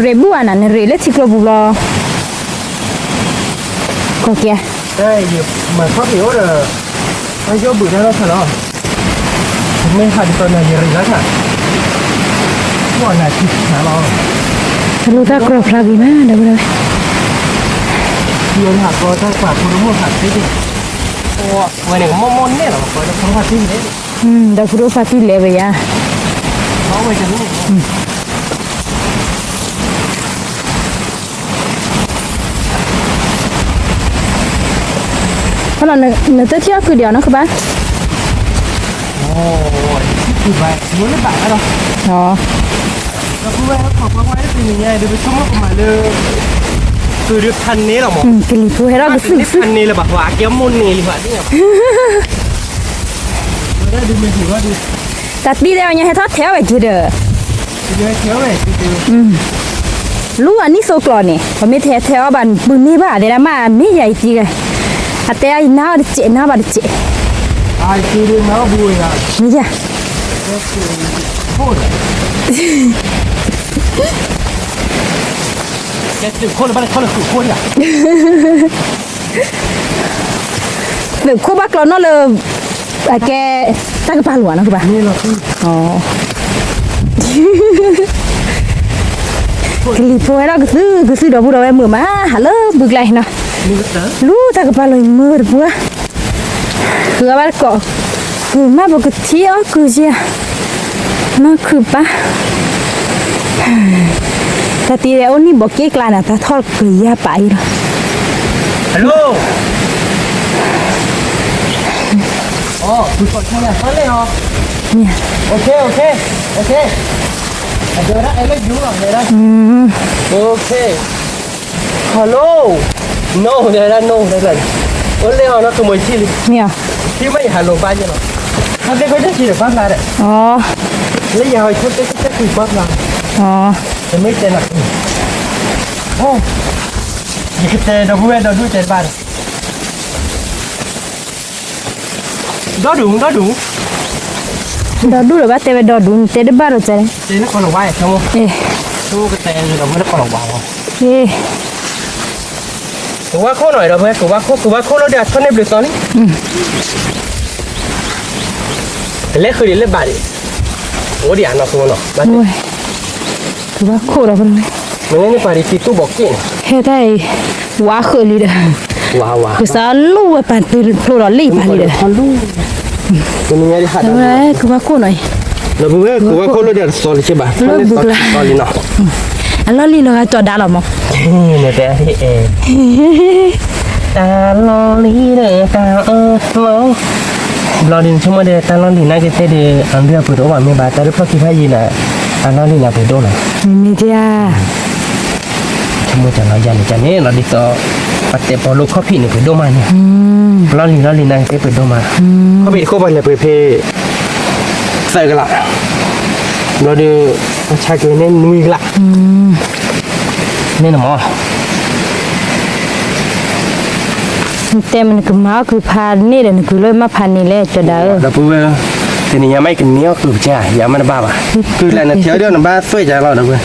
เรบัวน่ะเรเลที่กระบุนรอก็แก ได้เดี๋ยวมาข้าวเปียวเด้อไอ้ยอบุญได้แล้วใช่หรอไม่ขาดตอนไหนเดี๋ยวรีแล้วค่ะว่าไหนที่หาเรา รู้จักกรอบพระกี่มาเดี๋ยวเลย เดี๋ยวหักก็ต้องฝากคุณรู้หักที่ดิโอ้วันนี้มอนเนี่ยหรอก็ต้องทั้งหักที่นี่ เดี๋ยวคุณรู้ฟาติเลเวีย เขาไปจะรู้เพราะเราเนื้อเที่ยวคือเดียวนะคือบ้าน โอ้ยที่ไปรู้ไม่ปากแล้วหรอ อ๋อ ก็พูดไว้ขอบไว้เป็นยังไงเดี๋ยวไปชุ่มออกมาเลยคือด้วยพันนี้หรอหมอก ลิ่นผู้ให้เรา ถ้า ก็ ถึ ซื้ งพันนี้เลยแบบว่าเกี้ยวมุนนี่หรือว่าเนี่ยได้ดูไม่ถือว่าดู ตัดดีแล้วยังให้ทอดแถวไอ้จีเด้อ เยอะเที่ยวเลยจริง รู้อันนี้โซกลอนี่พอไม่แถวบ้านปืนนี่บ้าเดี๋ยวมาไม่ใหญ่จีกันอาแต่ไอ้หน้าเจ๊หน้าบ้านเจ๊ ๆไอ้คือเรื่องน้าบุยอ่ะ นี่จ้ะ ก็คือโคตรแกตื่นโคตรบ้านเขาเลยคือโคตรอ่ะ แบบคู่บักเราเนาะเลยแกตั้งกระปาหลวงนะคือบ้า นี่เราคือ อ๋อ กลิ่นผู้ให้เราก็ซื้อดอกบัวดอกไม้มือมาฮัลโหลบึกไรเนาะ นี่ก็ตา รู้ตั้งกระปาเลยมือเด้อปัวคือว่าก็คือมาปกติอ๋อคือเจ้ามาคือปะแต่ทีเดียวนี่บอกเกี่ยกลานะแต่ทอดคือยาไปหรอ ฮัลโหลอ๋อคือคนที่ไหนเขาเลยเหรอ เนี่ย โอเคเดี๋ยวนะไอ้ไม่ยุ่งหรอกเลยนะโอเคฮัลโหล no เดี๋ยวนะ no ได้เลยโอ้เลยเอานะขโมยที่ เนี่ย ที่ไม่ฮัลโหลบ้านยังหรอถ้าได้ก็จะขี่บ้านมาเลย อ๋อ แล้วอย่าให้ชุดได้จะขี่บ้านมา อ๋อ จะไม่เจอหนักโอ้ยิ่งเจอเราพูดเราดูเจอบ้านดอดุง ดอดูหรือว่าเตะไปดอดูเตะได้บ้านหรือเจ๊ เจอนักก่อนไหวช่าง เอ๊ะ ดูกระเตงเราไม่ได้ก่อนไหว เอ๊ะ กูว่าโคหน่อยเราเพื่อนกูว่าโคเราเดี๋ยวท่านในบริษัทนี้เล่คือเล่บาดิโอ้เดี๋ยวนะตัวเนาะบาดิ โอ้ยคือว่าโคตรเป็นไง มันนี่บาดิที่ตู้บอกกิน เฮ้ได้ว้าเคยลีเด้อ ว้าว คือสารลู่ว่าปั่นตื่นโผล่ลีปั่นลีเด้อ ฮัลโหลตัวนี้ได้หัด ทำไมคือว่าโคหน่อย เราเพื่อนกูว่าโคเราเดี๋ยวสอนใช่ป่ะตอนนี้เนาะ อันนั้นลีเราจอดดาหรอมั้ง เนี่ยแต่ที่เอ ตาลอลีเด้อตาลองลอลินชั่วโมงเดียวตาลอลีน่าจะเตะเดืออันเดียวเปิดว่าไม่บาดแต่เพราะคิดให้ยีน่ะอันลอลีน่ะเปิดโดนเลย มีเดีย ชั่วโมงจะเรายันจะเนี่ยเราดิต่อปัดเตะพอลูกข้อพี่นี่เปิดโดมาเนี่ยลอลีน่าจะเปิดโดมาข้อพี่เข้าไปเลยเปิดเพใส่กันละเราดูชายเกย์เนี่ยนุ้ยละเนี่ยนะหมอ แต่มันก็มาคือพานนี่เดี๋ยวคือเลยมาพานนี่แหละจะได้ เราพูดว่าทีนี้ยังไม่กินเนื้อคือจ้าอย่ามันบ้าป่ะคือแหละนะเที่ยวเดียวนะบ้าสวยจ้าเราเด้อเว้ย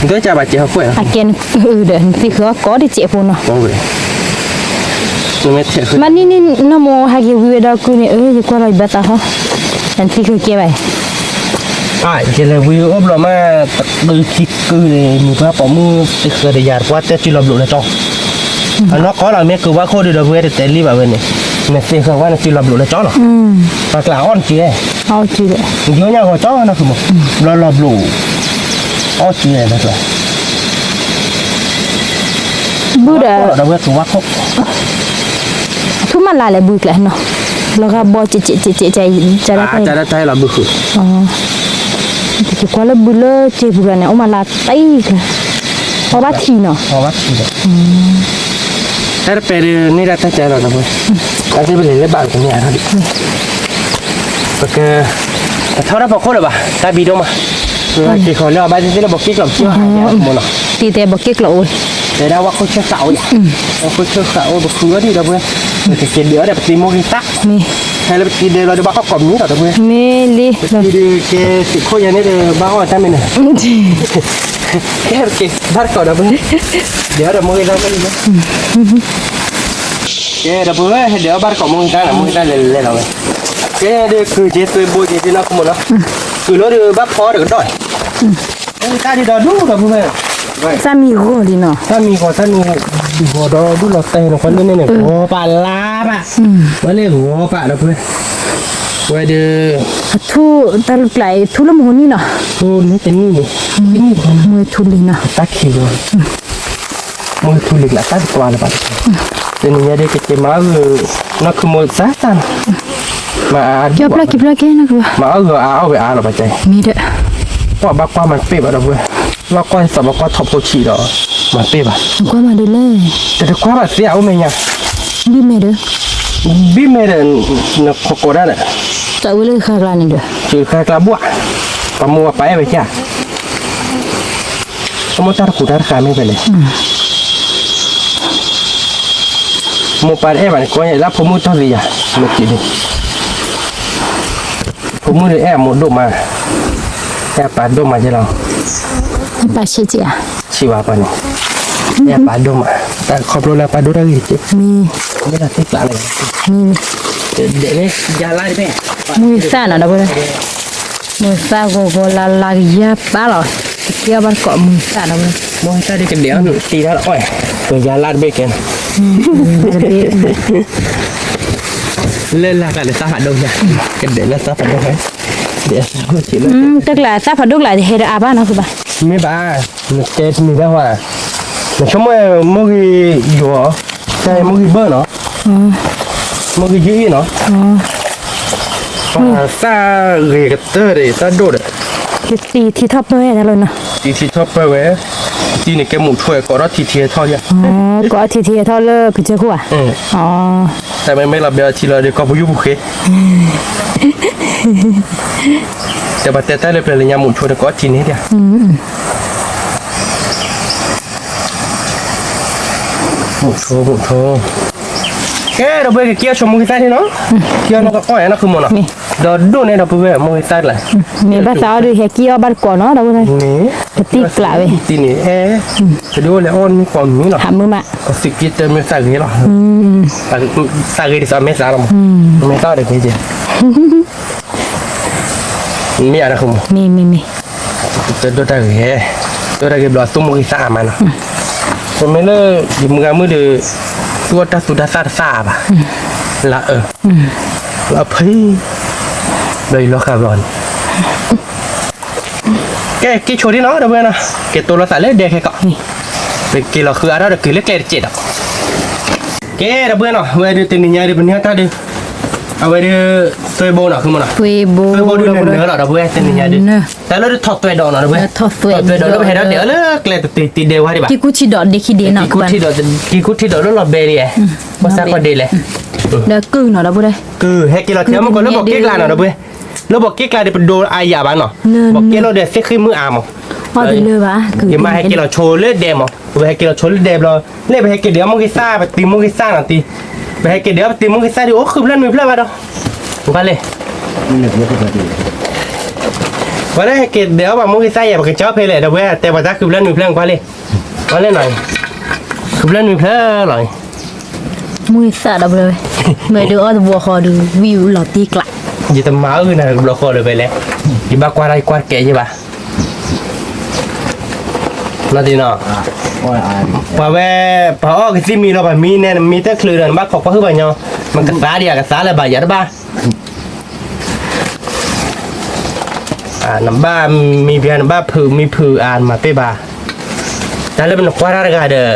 ตัวจ้าบาดเจ็บป่วย อาเกนเดี๋ยวที่คือก็ได้เจ็บปุ่นเนาะ มองเลยนี่ไม่เที่ยวคือ มันนี่น้ำโมหากิวิดากูนี่จะกว่าอะไรบ้าตาฮะฉันที่คือเก็บไว้ อ่ะเจเลยวิวอบเรามาดูคิกคือมีพระปอมือติดเคยได้ยาว่าแต่จีเราบลุนะจ้องอันนั้นก็เราไม่คือว่าโคตรเดือดเว้ยแต่รีบแบบนี้ไม่เสียคือว่าจีเราบลุนะจ้องหรอปากหลาอ่อนจีเลย เอาจีเลย เยอะยังหัวจ้องนะคือมั้งเราบลุอ่อนจีเลยนะจ๊ะ บูดา เราเว้ยคือว่าโค ทุกมันลายเลยบุกเลยเนาะแล้วก็บอเจใจจะได้ไป จะได้ใจเราบุกคือ อ๋อที่กว่าแล้วบุเลยเจ็บกันเนี่ยเอามาลาไต้ค่ะเพราะว่าทีเนาะ พอวัดทีเดียวถ้าเป็นนี่ได้ตั้งใจเรานะเว้ยตั้งใจไปเลยบ้านของเนี่ยเท่าดิโอเคเท่านั้นพอโคตรเลยป่ะตาบีดมากี่คนแล้วบ้านที่เราบอกกี่กล่องกี่หางหมดเนาะ ตีแต่บอกเก๊กเราโอ้ย แต่ได้ว่าเขาเชื่อเสาอย่างเขาเชื่อเสาแบบคือที่เราเว้ยจะเกิดเดือดแบบตีโมกิตะ มี ให้เรากินเดือดเราจะบ้าเขากล่อมนี้ต่อเว้ย มีลี กินเดือดเกสิโคยันนี่เดือดบ้าอ่อนใช่ไหมเนี่ยแค่เกบ้านก่อนเราเว้ยเดี๋ยวเราโมกิตะไปเลยแกเราเว้ยเดี๋ยวบ้านก่อนโมกิตะนะโมกิตะเลยเราเว้ยแกเดือดคือเจ๊ตัวโบเจ๊ที่นักขโมยเนาะคือเราเดือดบ้าพอเดือดด้อยโมกิตะที่เราดูเราเว้ย สามีกูลีเนาะ ถ้ามีคนถ้ามีหัวดอดูเราเตะคนนี้เนี่ยหัวปลาลาบอ่ะวันนี้หัวปลาเราเพื่อนไว้เด้อ ทุตาลุกไหลทุละมนี่เนาะ ทูนี่เป็นนี่นี่ มือทุลีเนาะ ตักเขียวมือทูลิกละตักตัวละบาทแต่นี่ได้ก็จะมานักขโมยซะจันมา เก็บละแกนะกู มาเอาไปละบาทใจ มีเด้อ ก็บักว่ามันเป๊ะเราเพื่อนเราก็สอบก็ทบโซชีดอมันเป๊ะป่ะ กูมาดูเลย แต่ถ้าความเสียเอาไม่ยัง บีเมเด้อ บิเมเดนนักโคด้าเนี่ย จะเอาเลยข้างล่างนี่เด้อ คือใครกระบัวประมัวไปไปจ้ะสมมติถ้าขุดถ้าขายไม่ไปเลยมูปาเอ๋มันก็ยังรับผมมือทอดเลยอ่ะไม่กินผมมือเลยแอบหมดดมาแอบปาดดมาจะเรา ปาชิจิอ่ะ ชิวาปานี่แอบปาดดมาแต่ขอบรู้แล้วปาดได้กี่จิ๊บ มี ไม่ได้ติดหลังเลย มี เดี๋ยวนี้ยาไล่ไป มือซ่าเนาะเด้อเว้ยมือซ่ากูลาๆยาบ้าหรอเกี่ยวบ้านเกาะมือซ่าเนาะเว้ย มองตาดีกันเดี๋ยวตีแล้วอ้อยตัวยาลาดเบกันเล่นละกันเลยสาหัสดงจ้ะกันเดี๋ยวแล้วสาหัสดงไหมเดี๋ยวสาหัสจีเลย tức là sắp phải đúc lại thì hết à ba nó cứ bà ไม่บ้าเจ๊มีแล้วว่าแต่ชั่วโมงมื่อกี้อยู่เหรอใช่มื่อกี้เบอร์เนาะมื่อกี้ยืดเนาะซาเรียกเตอร์เลยซาโดด thì thấp thôi là luôn nè ทีที่ชอบไปเว้ยทีนี่แกหมุนช่วยก็รอทีเทียเท่าเนี่ย có thì thôi là cái chơi của à อ๋อ แต่ไม่รับเบียร์ทีละเดียวก็บุยุบุเคแต่บัดแต่เลยเป็นระยะหมุนช่วยก็ทีนี้เดียวหมุนโชแกเราไปเกี่ยวชมมือใต้ที่เนาะเกี่ยวเราก็ก้อยนะคือหมดอ่ะเดี๋ยวดูเนี่ยเราไปเว้ยมือใต้เลย mình bắt sao đi hết kia bắt quả nó đâu này นี่ cái tít lại vậy ทีนี่จะดูเลยอ้อนมีความมีหรอ hàm mưa mạ ก็สิกิเตอร์ไม่ใส่กี่หรอใส่กี่สามเมตรสามไม่ใส่เด็กนี่จ้ะมีอะไรคุณ mi ตัวได้กี่ตัวได้กี่บล็อกตุ้มมือสามมันคนไม่เลิกหยิบมือมือเดือสุดาซาป่ะละละพี่เลยล็อกคาร์บอนแกกี่โชว์ที่น้องเดี๋ยวเว้ยนะแกตัวเราใส่เล็กเด็กแค่ก่อนเป็นกี่เราคืออะไรเราคือเล็กเล็กเจ็ดอ่ะ เก๋ระเบิดเนาะเว้ยดูตีนี่ยาดูเป็นเนื้อตาดูเอาไว้ดูตัวโบเนาะคือมันเนาะ เวโบ ตัวโบดูเนื้อเนาะระเบิดตีนี่ยาดูแต่เราดูถอดตัวดอกเนาะระเบิด ทอดตัว ดอกเราไปให้เราเดี๋ยวเลิกเลยตีเดียวว่าดิบ่ะ กิกุชิดอเด็กขี้เดนอ่ะ กี่คุที่ดอกแล้วเราเบรีภาษาคนดีเลย เด็กกึ่งเนาะระบุได้ คือให้กินเราเที่ยวมันก็แล้วบอกเก๊กลาเนาะระเบิดแล้วบอกเก๊กลาเดี๋ยวเป็นโดนอายาบ้านเนาะบอกเก๊เราเดี๋ยวเซ็กขึ้นมืออามอ่ะ พอดีเลยวะ อย่ามาให้กินเราโชว์เลือดแดงอ่ะไปให้กินเราโชว์เลือดแดงเราเล่ไปให้กินเดี๋ยวมึงกิซ่าไปตีมึงกิซ่าหน่อยตีไปให้กินเดี๋ยวตีมึงกิซ่าดิโอ้คือเพื่อนมือเพื่อนมาดอกว่าเลย นี่เนี่ยก็จะดี ว่าเลยให้กินเดี๋ยวว่ามึงกิซ่าอย่าไปกินเจ้าเพลเลยนะเว้ยแต่ว่าถ้าคือเพื่อนมือเพื่อนว่าเลยว่าเลยหน่อยคือเพื่อนมือเพื่อนหน่อย มือสั่นระบุเลยเมื่อดูอ้อบัวคอดูวิวหล่อตีกละ อย่าทำมาอื่นนะเราขอเลยไปแล้วยิ่งบ้ากว่าไรกว่าแก่ใช่ปะนั่นดีเนาะ ว่าอ่าน พอแว่พอก็สิมีเราแบบมีเนี่ยมีแต่คลือเดินบ้าขอกก็คือแบบเนาะมันกระซาเดียกระซาเลยบ่อย่าได้บ้าน้ำบ้ามีเพียงบ้าผือมีผืออ่านมาเป้บ้าแต่แล้วมันควาระกันเด้อ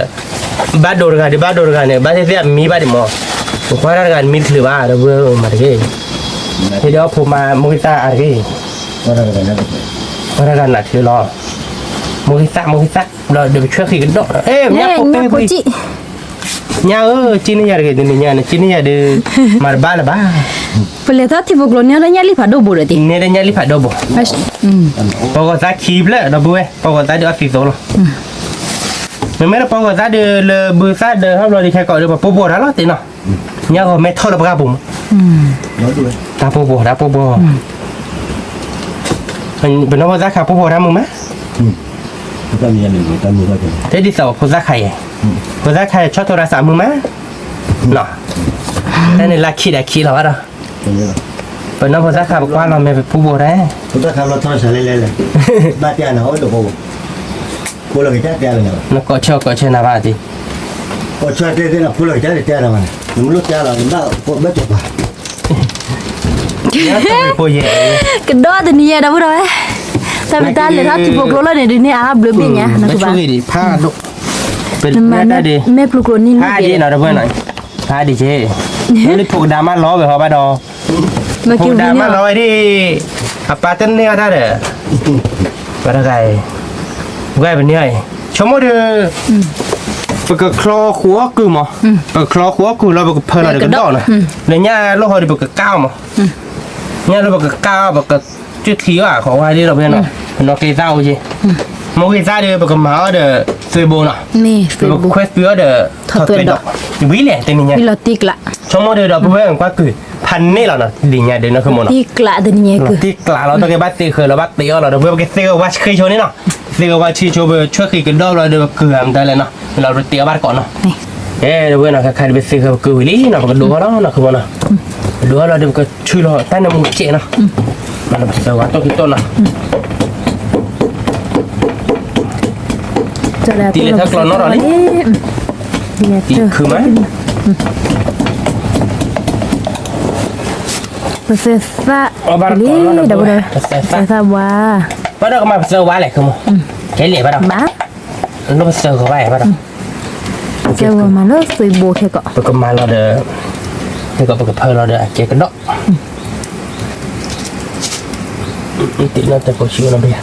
บ้าโดนกันบ้าโดนกันเนี่ยบ้าเสียมีบ้าดิหมอควาระกันมีคลือบ้าเด้อเว้ยมาดิเดี๋ยวผมมามุกิตาอะไร ว่าอะไรนะ ควาระกันหนักคือรอมุกิตาเราเดี๋ยวไปช่วยขี่กันดอกเอ๊ะ เนี่ย เนี่ยปก เนี่ย ติ โคจิ nya cini ya gitu nih nya cini ya de marbala ba เปลี่ยนท่าที่พวกเราเนี่ยเนี่ยรีบผ่าดูบุเลยดิ ne de nya li pha do bo ปกติขีบเลยเราบุ้ยปกติเดี๋ยวสิโซโลไม่ได้ปกติเดี๋ยวเลยบุษาเดี๋ยวเราดีแค่ก่อนเดี๋ยวปุ๊บปุ๊บแล้วตีเนาะเนี่ยก็ไม่เท่าเราปะบุ้ม น้อยด้วย ตาปุ๊บปุ๊บเป็นน้องภาษาขาปุ๊บทำมึงไหม ก็มีอันหนึ่งก็มีก็จะ เทดิสาวภาษาไข่ภาษาไข่ชอบโทรศัพท์มึงไหมเนาะแต่ในลักขี้ได้ขี้แล้ววะเนาะ เป็นยังไง เป็นน้องภาษาขาบอกว่าเราไม่เป็นปุ๊บได้ คุณต้องทำเราทอดสาเลยเลยบ้าเจ้าหน่อยเดี๋ยวกูเราแจ้าเลยเนาะ นักก็เชื่อนาบาที ก็ช่วยเต้นๆกูเราแจ้าเรามันมึงรู้แจ้าเราบ้ากูไม่จบอ่ะ เนี่ยต้องไปโปรเย กระโดดตัวนี้ได้บุเลยแต่ไม่ได้เลยท่าที่พวกเราเนี่ยเนี่ยอาบเบี้ยเนี่ยนะ ไม่ คือ ช่ บ้า วยดิผ้าดุเป็น มัน แม่ได้ดิ แม่ปลุกเรานี่ ผ้าดีหน่อยนะเพื่อนหน่อยผ้าดีเจ้นี่ผูกดามาล้อไปเขาบ้าดอ เมื่อ ผู กี้ ก เนี่ ดาย มาล้อที่อาปาเต้นเนี่ยได้เด้อมาได้ไงไงเป็นเนี่ยชมว่าเด้อปกคลอขัวกูมั้งปกคลอขัวกูเราปกเพลินอะไรกันดอกนะเนี่ยโลกเขาดิปกก้าวมั้งเนี่ยเราปกก้าวปกจุดที่ว่าของว่าที่เราเป็นเนาะเป็นนกเกต้าใช่มกเกต้าเด้อปกหมาเด้อซื้อโบน่ะ นี่เฟซ ปก บุ๊ก เควสเปียเด้อวิเลยแต่เนี่ย นี่เราตีกละ ชมว่าเด้อเราเพื่อนก็คือพันนี่เราเนาะดีเนี่ยเด้อนะคือมัน ตีกละตัวนี้คือ ที่กลาเราต้องเก็บบัตรตีคือเราบัตรตีเราเพื่อนก็เซลว่าเคยโชว์นี่เนาะเซลว่าชีโชว์ช่วยขี่กันดอกเราเด้อเกลือมได้เลยเนาะเราเตียบัตรก่อนเนาะเอ้เพื่อนนะใครไปซื้อคือวิลี่เนาะก็ดูเขาเนาะคือมันเนาะดูเราเดี๋ยวก็ช่วยเราแต่ในมุกเจเนาะมันเป็นสวัสดิ์ต้องคิดต้นเนาะ ตีเลยถ้ากลอนนอรอนี่ นี่ คือไหม ภาษาลีดับเลยภาษาว่า ป้าเราก็มาเซอร์ว่าแหละคือมั้งแค่เหลี่ยป้าเรา บ้า เราเซอร์เขาไว้ป้าเรา เจ้ามาแล้วสวยโบแค่ก็ ปกมาเราเด้อเดี๋ยวก็ปกเพลเราเด้อเจ๊กันดอกติดเราแต่ก็ชิวนะเบีย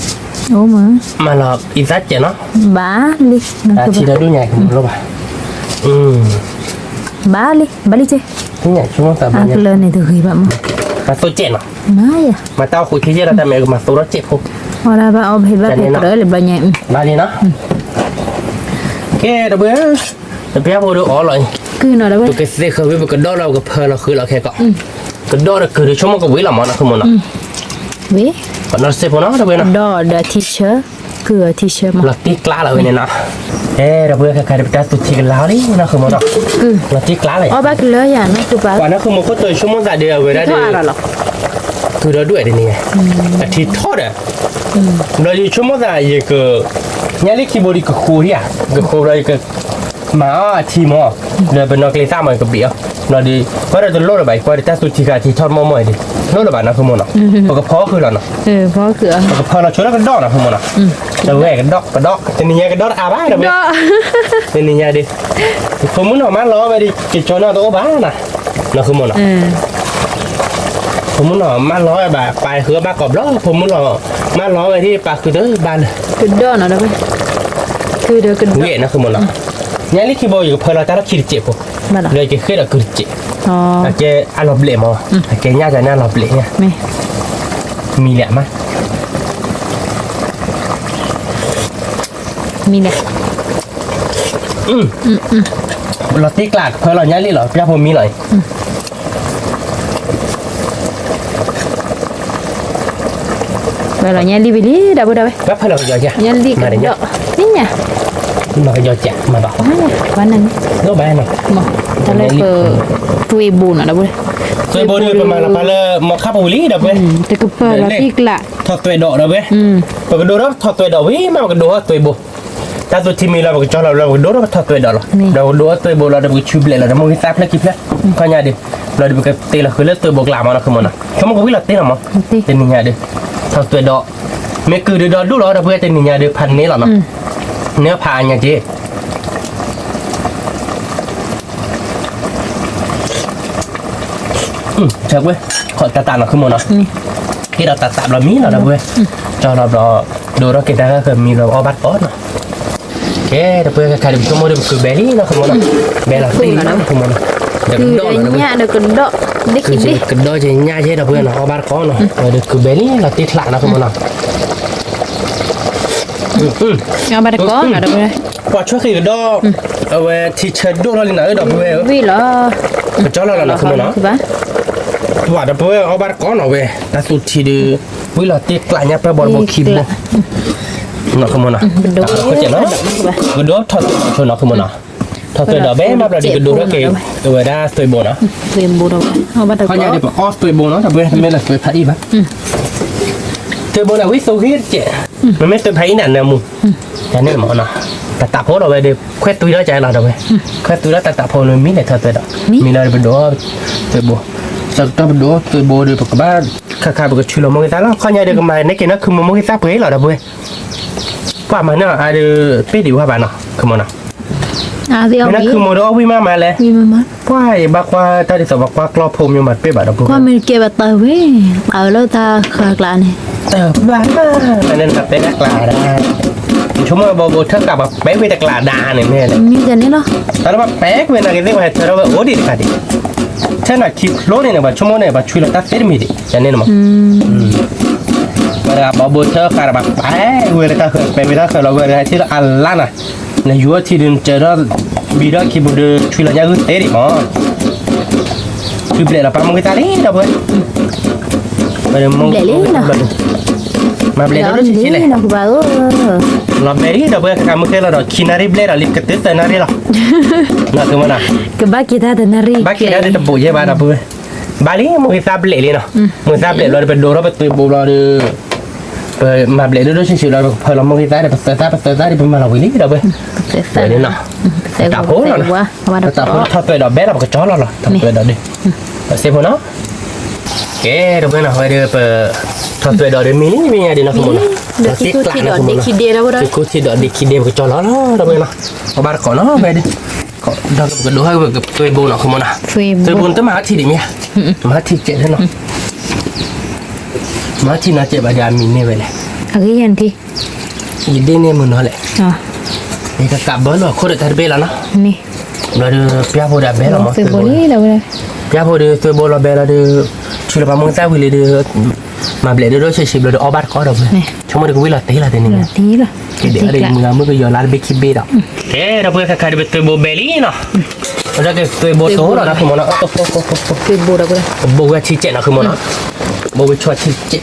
โอ้มึง มาหลอกอีสัตเจเนาะ บ้าลิ ทีเราดูใหญ่ขึ้นรู้ป่ะบ้าลิบ้าลิเจ้ นี่ใหญ่ชั่วโมงสาม อ่ะ เนี่ย เลยในตัวคือแบบมั้ง มาตัวเจ็ดเนาะ ไม่อะ มาเต้าคุยที่เราแต่เมื่อมาตัวรถเจ็บพวก เอาละบ้าเอาไปบ้าไปเลยเลยบ้าเนี่ย มาดีเนาะแกเดี๋ยวเบื่อเดี๋ยวพี่พูดดูอ๋อเลย คือหน่อยแล้วเว้ย ตัวก็เสียคือวิบก็ดอเราก็เพลเราคือเราแค่ก็ก็ดอเราคือชั่วโมงก็วิละมันนะคือมันนะ เว้ย ก็นอนเสียพอเนาะเดี๋ยวเบื่อนะ ดอเดอทีเชอร์คือทีเชอร์มา เราตีกล้าเราเนี่ยนะเดี๋ยวเบื่อใครจะไปตัดตุ่กันแล้วนี่นะคือมันนะ คือ เราตีกล้าเลย อ๋อบ้าคือเลยอย่างนั้นคือบ้า ก่อนนั้นคือมันก็ตัวชั่วโมงจะเดียวเวลา เท่า เดียว อะไรหรอ คือเราด้วยนี่ไงอาทิตย์ทอดอ่ะเราอยู่ชั่วโมงจะยังก็เนี่ยลิขิบริก็คูรี่อ่ะก็คูรี่ก็มาทีมอ่ะเดี๋ยวเป็นนักเล่นซ่ามันก็เบี้ย เราดีเพราะเราจะโลดระบายกว่าที่สุดที่การที่ทอดมอมอยดิโลดระบายนะคือมันเนาะเพราะกระเพาะคือเราเนาะ เพราะคือ เพราะกระเพาะเราช่วยแล้วกันดอกนะคือมันเนาะจะแหวกกันดอกกันดอกจะนี่กันดอกอาบ้าเด้อเว้ยนี่ดิผมมึงออกมาล้อไปดิกินชนเอาตัวบ้านะเราคือมันเนาะผมมึงออกมาล้อแบบไปคือบ้ากรอบล้อผมมึงออกมาล้อไปที่ปากคือเด้อบ้านเลย คือดอนนะเว้ยคือเดี๋ยวกัน เวนะคือมันเนาะยังลิขิบอยู่เพอเราจะรักคิดเจ็บปุ๊บเลยจะขึ้นเราคือเจ็บอ๋อ อาจจะอารมณ์เละมั้งอาจจะน่าจะน่ารอบเละเนี่ย ไม่ มีแหละมั้ย มีเนี่ย เราตีกลากเพอเราเนี่ยลิหรอพี่ผมมีหน่อย เวลาเนี่ยรีบรีดับดับไป แล้วเพอเราก็ยอแจ เนี่ยรีกันเยอะนี่เนี่ย มาก็ยอแจมาบอก อ๋อเนี่ยวันนั้น โน้ตไปหน่อย หมอทะเลเปิดตุยบูนอ่ะดับเลย ตัวโบนี่ประมาณละพันละมอคาปูลี่ดับเว้ย แต่ก็เปิดแล้วอีกละ ถอดตัวดอกดับเว้ยปกติดูแล้วถอดตัวดอกวิ่งมาก็ดูว่าตัวโบแต่ตัวที่มีเราก็จอเราก็ดูแล้วถอดตัวดอกเราดูว่าตัวโบเราจะชิบเลยเราจะมองที่ซับแล้วคลิปแล้วข้างยาดิเราจะไปตีเราคือเลือกตัวโบกลามาเราคือมันอ่ะเขามันก็วิ่งเราตีหรอมั้งตีนี่ยาดิถอดตัวดอกไม่คือดูดอกดูเราดับเว้ยตีนี่ยาดิพันนี้หรอเนาะเนื้อผ่านยาจีเช็คเว้ยขอตัดเราขึ้นมาเนาะที่เราตัดเรามีเราเว้ยจอเราดูเราเกิดได้ก็คือมีเราเอาบัตรก้อนเนาะโอเคเดี๋ยวเพื่อนใครเดี๋ยวขโมยเดี๋ยวคือเบลลี่เนาะขโมยเนาะเบลล่าตีนะขโมยเนาะเดี๋ยว คือ โดน เนี่ยเดี๋ยวกันดอกได้ คื กิ อน ดิ คือโดนจะง่ายใช่เราเพื่อนเนาะเอาบัตรก้อนเนาะเดี๋ยวคือเบลลี่เราตีหลักนะขโมยเนาะเอาไปก่อนนะดับเลย กว่าช่วยคือดอกเอาไว้ที่เชิดดูเราเลยนะดอกเว้ย วิ่งเหรอ จอเราเนาะขโมยเนาะ คือปะ ว่าเดี๋ยวเพื่อนเอาบัตรก้อนเอาไว้แต่สุดที่ดูวิลาตีกลายเนี่ยไปบอลบอลคิมเนาะเนาะขโมยเนาะก็เจ๋งเนาะก็ดูถอดชนเนาะขโมยเนาะถอดตัวดอกเบ้มาประเดี๋ยวดูแล้วเกี่ยวตัวได้ตัวโบเนาะ เวียนบูดเอาไปก่ เขา อน อยากจะบอกอ๋อตัวโบเนาะแต่เบ้ไม่ละตัวไผ่ปะตัวโบน่ะวิสุกิเจ๋มันไม่ตัวไผ่นั่นเนี่ยมึงแต่เนี่ยหมอเนาะแต่ตาโพเราไปเดี๋ยวแค่ตัวแล้วใจเราเดี๋ยวไปแค่ตัวแล้วแต่ตาโพเลยมีเนี่ยถอดตัวดอกมีอะไรไปดูตัวโบสักตัวไปดูตัวโบเดี๋ยวปกบ้านข้าไปก็ช่วยเรามองกันแล้วเขาอยากจะมาในเกณฑ์นั้นคือมองกันซับเพื่อเราเดี๋ยวไปว่ามันเนี่ยอะไรเป็ดดีว่าบ้านเนาะคือมันเนาะ ที่เอา นั่นคือโมเดลวิมามาเลย มีมันมั้ย ว่าบักว่าตาที่สบอกว่ากรอบพรมอยู่มัดเป็ดบาดเราพูด ความมีเก็บเตยเว้ยเอาแล้วตาขากลานี่ บ้าอันนั้นกับเป็ดกลาได้ชั่วโมงโบเท่ากับแบบเป็ดเวทกลาดาเนี่ยแม่เลย มีกันนี่เนาะ แต่ว่าเป็ดเวทอะไรที่ว่าเธอเราโอ้ดีค่ะดิเช่นว่าคลิปโลเนี่ยแบบชั่วโมงเนี่ยแบบช่วยเราตัดเส้นมีดิจะเนี่ยมั้งแบบโบเท่ากับแบบเป็ดเวทก็คือเป็ดเวทก็คือเราเวทที่เราอัลล่านะในยัวที่เดินเจอเราบีดคีย์บอร์ดช่วยเราอย่างอื่นเตะดิมั้งคือเปลี่ยนเราไปมองกันตาดิเราเพื่อนมาเดี๋ยวมองมาเปลี่ยนเราด้วยสิเลย nó bàเราเบรี่เราเพื่อนการมือเราคินารีเบลเราลิฟต์กระตุ้นแต่นารีเราน่าตัวมันอ่ะ cái bác kita tenari บ้าคินารีจะบุยใช่ป่ะเราเพื่อนบาลีมือซาเบลเลยเนาะมือซาเบลเราเป็นโดเราเป็นตัวบุเรามาเบลด้วยสิเราพอเรามองกันตาเดี๋ยวภาษาที่เป็นมาเราวิลี่เราเพื่อนเดี๋ยวนี้เนาะตาโผล่เราเนาะตาโผล่ถ้าตัวเราเบลเราก็จ้อเราหรอถ้าตัวเราดิเสียพอเนาะโอเคเราเพื่อนเราเดี๋ยวเปิดถ้าตัวเราเดี๋ยวมีอะไรดีนะคุณ được cái cô thì đón đi khi đi đâu đó cô thì đón đi khi đi cái cho nó đâu bây giờ có ba có nó về đi có đâu cái đồ hay cái tôi bồn nó không muốn à tôi bồn tới má thì đi nhá má thì chạy thế nó má thì nó chạy bà già mình này vậy này cái gì anh thì gì đây này muốn nói lại à cái cặp bớt rồi khô được thật bê là nó nè rồi pia bồn đã bé là mà tôi bồn đi đâu đây pia bồn đi tôi bồn là bé là đi chui là bà muốn ta vì đi mà để đôi chơi xịp rồi ở bát có đâu vậy chúng mình cũng biết là tí là thế này tí là cái để ở đây mình mới cái giờ là biết khi bê đó thế đâu bây giờ khai được tôi bồ bê lý nó ra cái tôi bồ số rồi nó không muốn nó tôi bồn đâu đây bồ cái chi chạy nó không muốn nó bồ cái cho chi chạy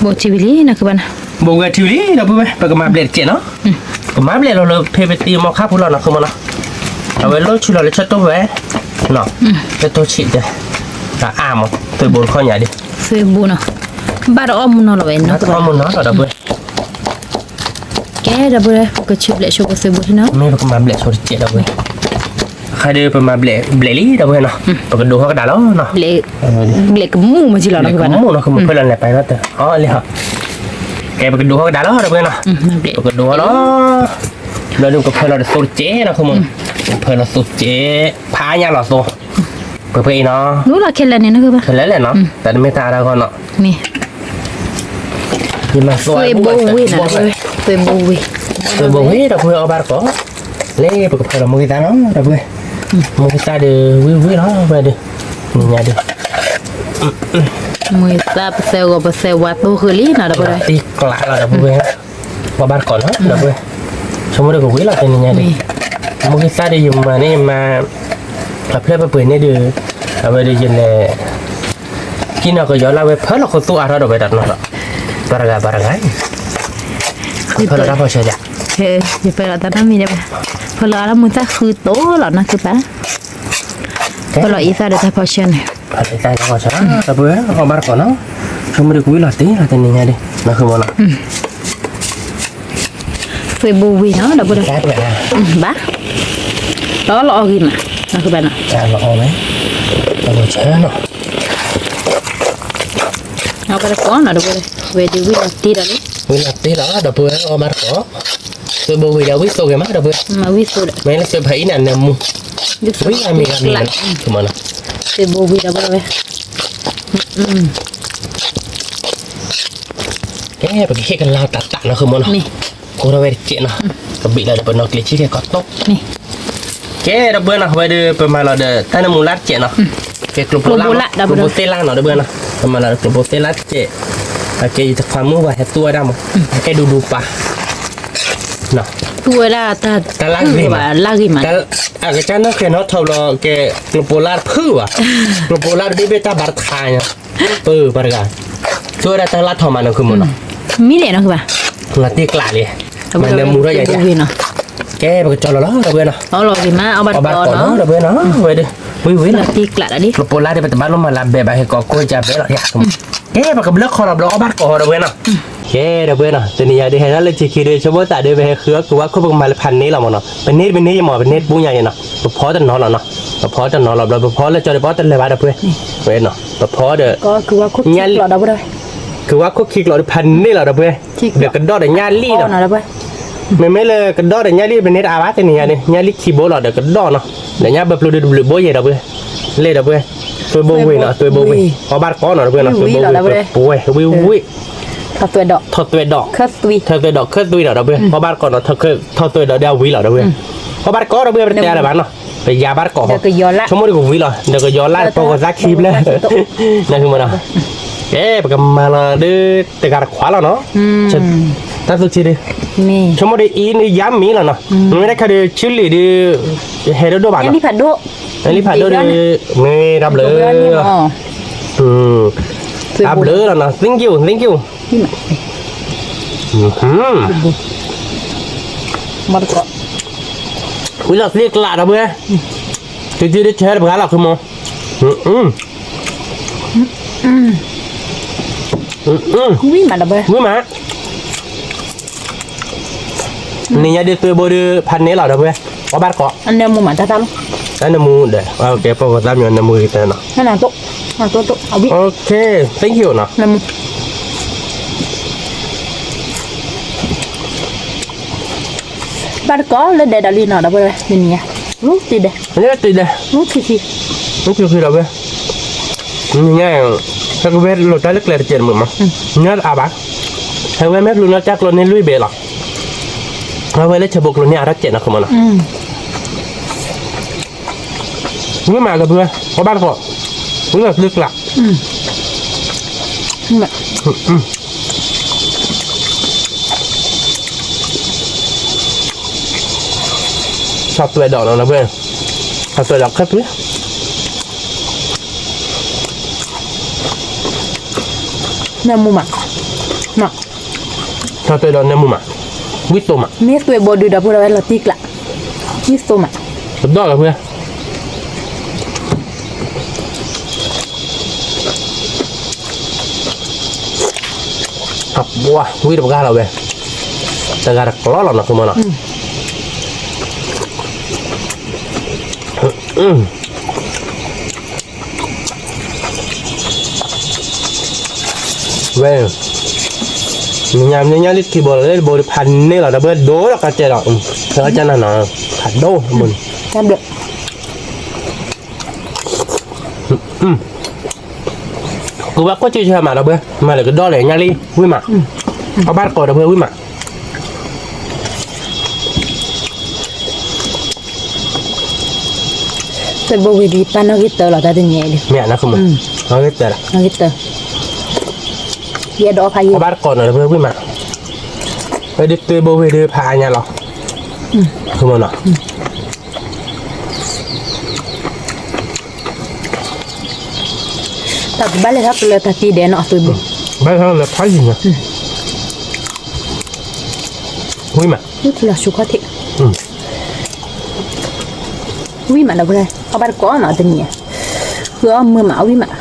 bồn chi lý là cái bạn bồ cái chi lý đâu bây giờ cái mà bê chạy nó cái mà bê nó phê về tiêu mà khác nó không muốn nóเอาไว้รถชุดเราเลยชัดตัวแหวนเนาะจะตัวฉีดเลยอ่ะมั้งตัวบนข้อใหญ่ดิ tôi bồn à ba đó om nó là vậy nó ข้อมูลเนาะต่อไป แก dah boleh ke chip lek show sebut no. ไม่ประมาณเบลโซเจเราเว้ยใครเดินประมาณเบลลี่เราเว้ยเนาะปกติดูเขาก็ด่าแล้วเนาะ Lek kemu macam lah เบล nak ก็ kan. มุ่งเนาะคือมันเพื่อนอะไรไปแล้วแต่อ๋อเลยครับแกปกติดูเขาก็ด่าแล้วเราเว้ยเนาะปกติดูเนาะเราดูกับเพื่อนเราโซเจเนาะคือมันเพื่อนเราโซเจพาเนี่ยเราโซเพื่อนเนาะ Nu lah kelan ni nak ke ba? เสร็จแล้วแหละเนาะแต่ไม่ตาเราก็เนาะ Ni. นี่มาสวย Kue bowi nak boleh. Kue bowi. ตัวบ่เว้ยเราเพื่อเอาบาร์ก็เล่ปกติเรามือตาเนาะเราเพื่อมือตาเดือวิเนาะเพื่อเดือนี่ไงเดือ Muisa pasal waktu kali nak dah boleh. ตีกลาเราเพื่อว่าบาร์ก่อนเนาะเราเพื่อสมมติเราวิเราเป็นยังไงเดือมือตาเดืออยู่มานี่มาเราเพื่อไปเปิดนี่เดือเราไปเดือยันเลยกินเราก็ย้อนเราไปเพิ่มเราคนตัวเราไปตัดเนาะบาร์กาเพิ่มเราพอใช่จ้ะ Dia pada tanam ni dah. Kalau ada musa khuto lah nak ke ba? Kalau isa ada tak pasien. อะไรใจก็ใช่เราเพื่อเอาบาร์ก่อนเนาะสมมติเราวิเราตีเราเป็นยังไงเดือนั่นคือมัน Kue bowi no dah boleh. แค่แบบนั้น Ba. Lo gimana? Nak ke ba nak? จะลองไหมเราเชื่อเนาะ Apa dah kau nak dah boleh. Kue dewi dah tidak ni. วิลาตีแล้วเราเพื่อเอาบาร์ก่อนตัวบุยเราวิสุกมั้ยเราเพื่อ Mawi sudah. ไม่แล้วตัวไผ่นั่นเนี่ยมุวิอามีกันนั่นคือมัน Kue bowi dah boleh. แกไปแค่กันเราตัดๆนะคือมัน Ni. กูเราไปเจนะกับบิเราเปิดนอกเลยชี้แค่ก็ตก Ni. แกเราเบื่อนะไปเดือประมาณเราเดือแต่ในมูลัดเจนะแกกลุ่มโบราณกลุ่มเซล่าเนาะเบื่อนะประมาณเรากลุ่มเซล่าเจแกจะความมือว่าตัวดำแกดูปะเนาะ Tua dah tak. Tak lagi mah. Lagi mah. Kal agak cana ke no tau lo ke klopolar phu ah. Klopolar di beta barthanya. Phu barga. Tu ada telat tau mana ke mono. Milih nak ke ba? Lati kla le. Mana murah ya. Bowi no. Ke ba colo lo da bueno. Oh lo gimana? Obat Obat kau ko no no. da bueno. We de. We la. Nanti kelak tadi. Klopolar di beta ba lo mala be ba he ko ko ja be lo ya. Ke ba ke blok kho lo obat ko da bueno. เคเดี๋ยวเพื่อนอ่ะตัวนี้ยาดีให้นั่นเลยจีคีเดชว่าแต่เดี๋ยวไปให้เครือคือว่าเขาเป็นมาพันนี้เราหมดเนาะเป็นเน็ตยังหมอเป็นเน็ตปุ้งใหญ่เนาะพอจะนอนแล้วเนาะพอจะนอนเราพอแล้วจะได้พอจะเลยว่าเดี๋ยวเพื่อนเพื่อนเนาะพอเดี๋ยว Ko kuah kut lo dah boleh. คือว่าเขาคิกเราพันนี่เราเดี๋ยวเพื่อนเดี๋ยวกระดอเดี๋ยวญาลี่ Oh เนาะ nak dah boleh. ไม่เลยกระดอเดี๋ยวญาลี่เป็นเน็ตอาวัตตัวนี้ยาเนี่ยญาลี่คีโบเราเดี๋ยวกระดอเนาะเดี๋ยวญาแบบเราเดี๋ยวโบยเดี๋ยวเพื่อนเล่เดี๋ยวเพื่อนตัวโบวีเนาะตัวโบวีพอบ้านก้อนเนาะเพื่อนเนาะตัวโบวีป่วยวิ Satu dok. ทอตัวดอก Ketui. เธอตัวดอกเคยตุยเราเบื่อเพราะบ้านก่อนเราเธอเคยทอตัวดอกเดียววิเราเบื่อเพราะบ้านก่อนเราเบื่อเป็นยาอะไรบ้านเนาะเป็นยาบ้านก่อน Dah ke yola. ชั่วโมงเดียววิเราเดี๋ยวก็ย้อนไล่พอก็ซักคีบเลยนั่นคือมันเนาะเอ๊ะปกติมาเราดื้อแต่การขวาเราเนาะตั้งสุดที่ดิ Ni. ชั่วโมงเดียวอีนี่ย้ำมีเราเนาะไม่ได้แค่ดื้อชิลลี่ดื้อเฮโร่ด้วยบ้าน Yang เนาะ ni padu. อันนี้ผ่านด้วยดื้อไม่รับเลย Oh. รับเลยแล้วเนาะ thank you Ni mak. วิลาเรียกละนะเพื่อนจริงๆได้แชร์เพื่อนเราคือมั้งNi mak dah boleh. วิมานี่ยาดีตัวบดีพันนี้เหรอเพื่อนว่าบ้านเกาะ Anda mau mak tatam. นั่นมูเด้อโอเคพอก็ตามอยู่นั่นมูกันเนาะ Mana tu? Mana tu? Abi. โอเค thank you เนาะ Namu. Bar ko le de dali na dah boleh. Ni ya. Lu tidak. อันนี้ติดเลย Lu sisi. นี่คือเราเว้ยนี่ไงถ้ากูเว้ยรถได้เล็กเลยเจ็ดหมื่นมั้งเนี่ยอาบักถ้าเว้ยแม่รู้นะจักรถนี่ลุยเบลหรอถ้าเว้ยเล็กฉบกรถนี่อารักเจ็ดนะคือมันอ่ะนี่มากับเพื่อนเพราะบ้านเขานี่แบบลึกหลัก Ni mak. ชอบตัวดอกนะเพื่อนชอบตัวดอกแค่ตัว Namu mak. Mak. ชอบตัวดอกเนี่ยมุมอ่ะวิตตัวอ่ะ Ni tu bodu dah boleh lah tik lah. Ni tu mak. ดอกกับเพื่อนขับบัววิตกับก้าเราเว้ยแต่ segar kelolong nak kemana? Well, nhằm lít keyboard bồพัน นี่ là đã bớt đố là cái chơi đó, cái chân là nó thật đô mình. Em được. Cứ bác có chơi mà đâu bữa, mà là cái đo này nha đi, vui mà. Có bác cò đâu bữa vui mà. Tôi bố vì đi pan nó guitar là ta đi nhẹ đi. Mẹ nó không mà, nó cái chơi là. Nó guitar. Giờ đó phải gì? Có bác cò nào đâu bữa vui mà. Cái đứt tươi bố về đưa phá nha lo. Không mà nó. Tak balik tak boleh tapi dia nak tu. Bác nó là phá gì nhỉ? Vui mà. Itu lah suka tik. Wi mana boleh? Apa kau nak tu ni? Kau mau wi mana?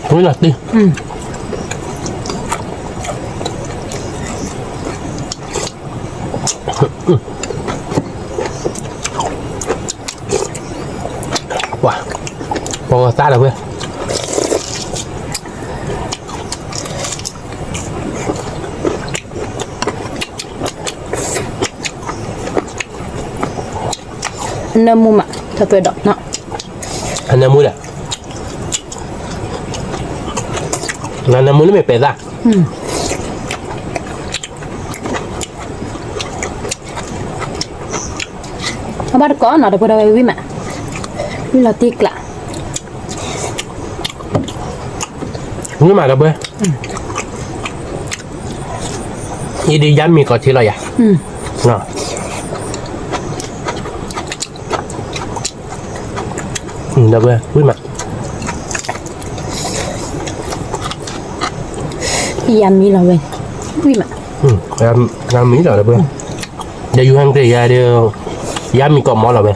Vui là đi. Wow, bò ta được chưa? Nemu mak, tapi dok nak. Anh em mua đấy. Anh em mua nó mày bể ra. Apa kau nak dapat dah wi mak? Wi lah tik lah. Nhưng mà đâu bữa. Đi dám mi có chỉ là vậy. Nè. Đâu bữa, quý mặt. Yam mi lah wen. Wi mak. Làm mỹ rồi đâu bữa. Giờ du hành thì đều dám mi có món là vậy.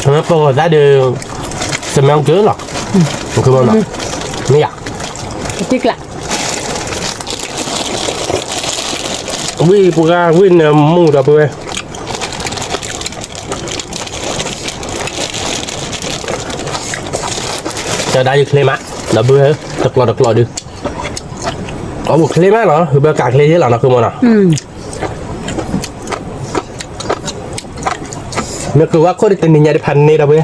Nó có giá đều xem ăn chứa rồi. Không bao nào. Mấy à? Tik lah. Vì bữa ra win mua đâu bữa. Chờ đây được lên má. Đâu bữa đặt lò đi. Có một lên má nó, bữa cả lên thế là nó không bao nào. Nó cứ quá có đi tình nhà điพัน này đâu bữa.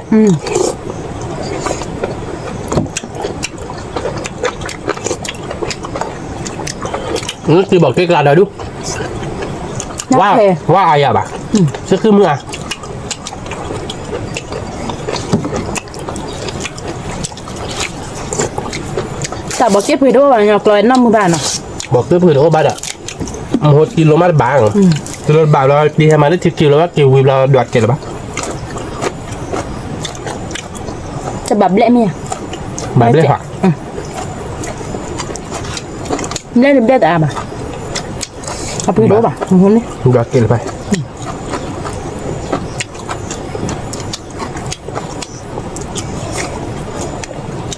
Nó cứ bỏ cái gà đó đúng.ว่าai à bà? Sẽ cứ mưa à? Tak bawa kep hidup banyak keluar 50 bana. Bỏ cái vừa đó bà đã. 1 km bảng. Kilo bảo là đi mà nó 10 km kiểu vì là đoạt kìa là bà. Sebab lek mi. Bà biết hả? Lek dia tak apa. Apa hidup ba? Mohon ni. Đoạt kìa là bà.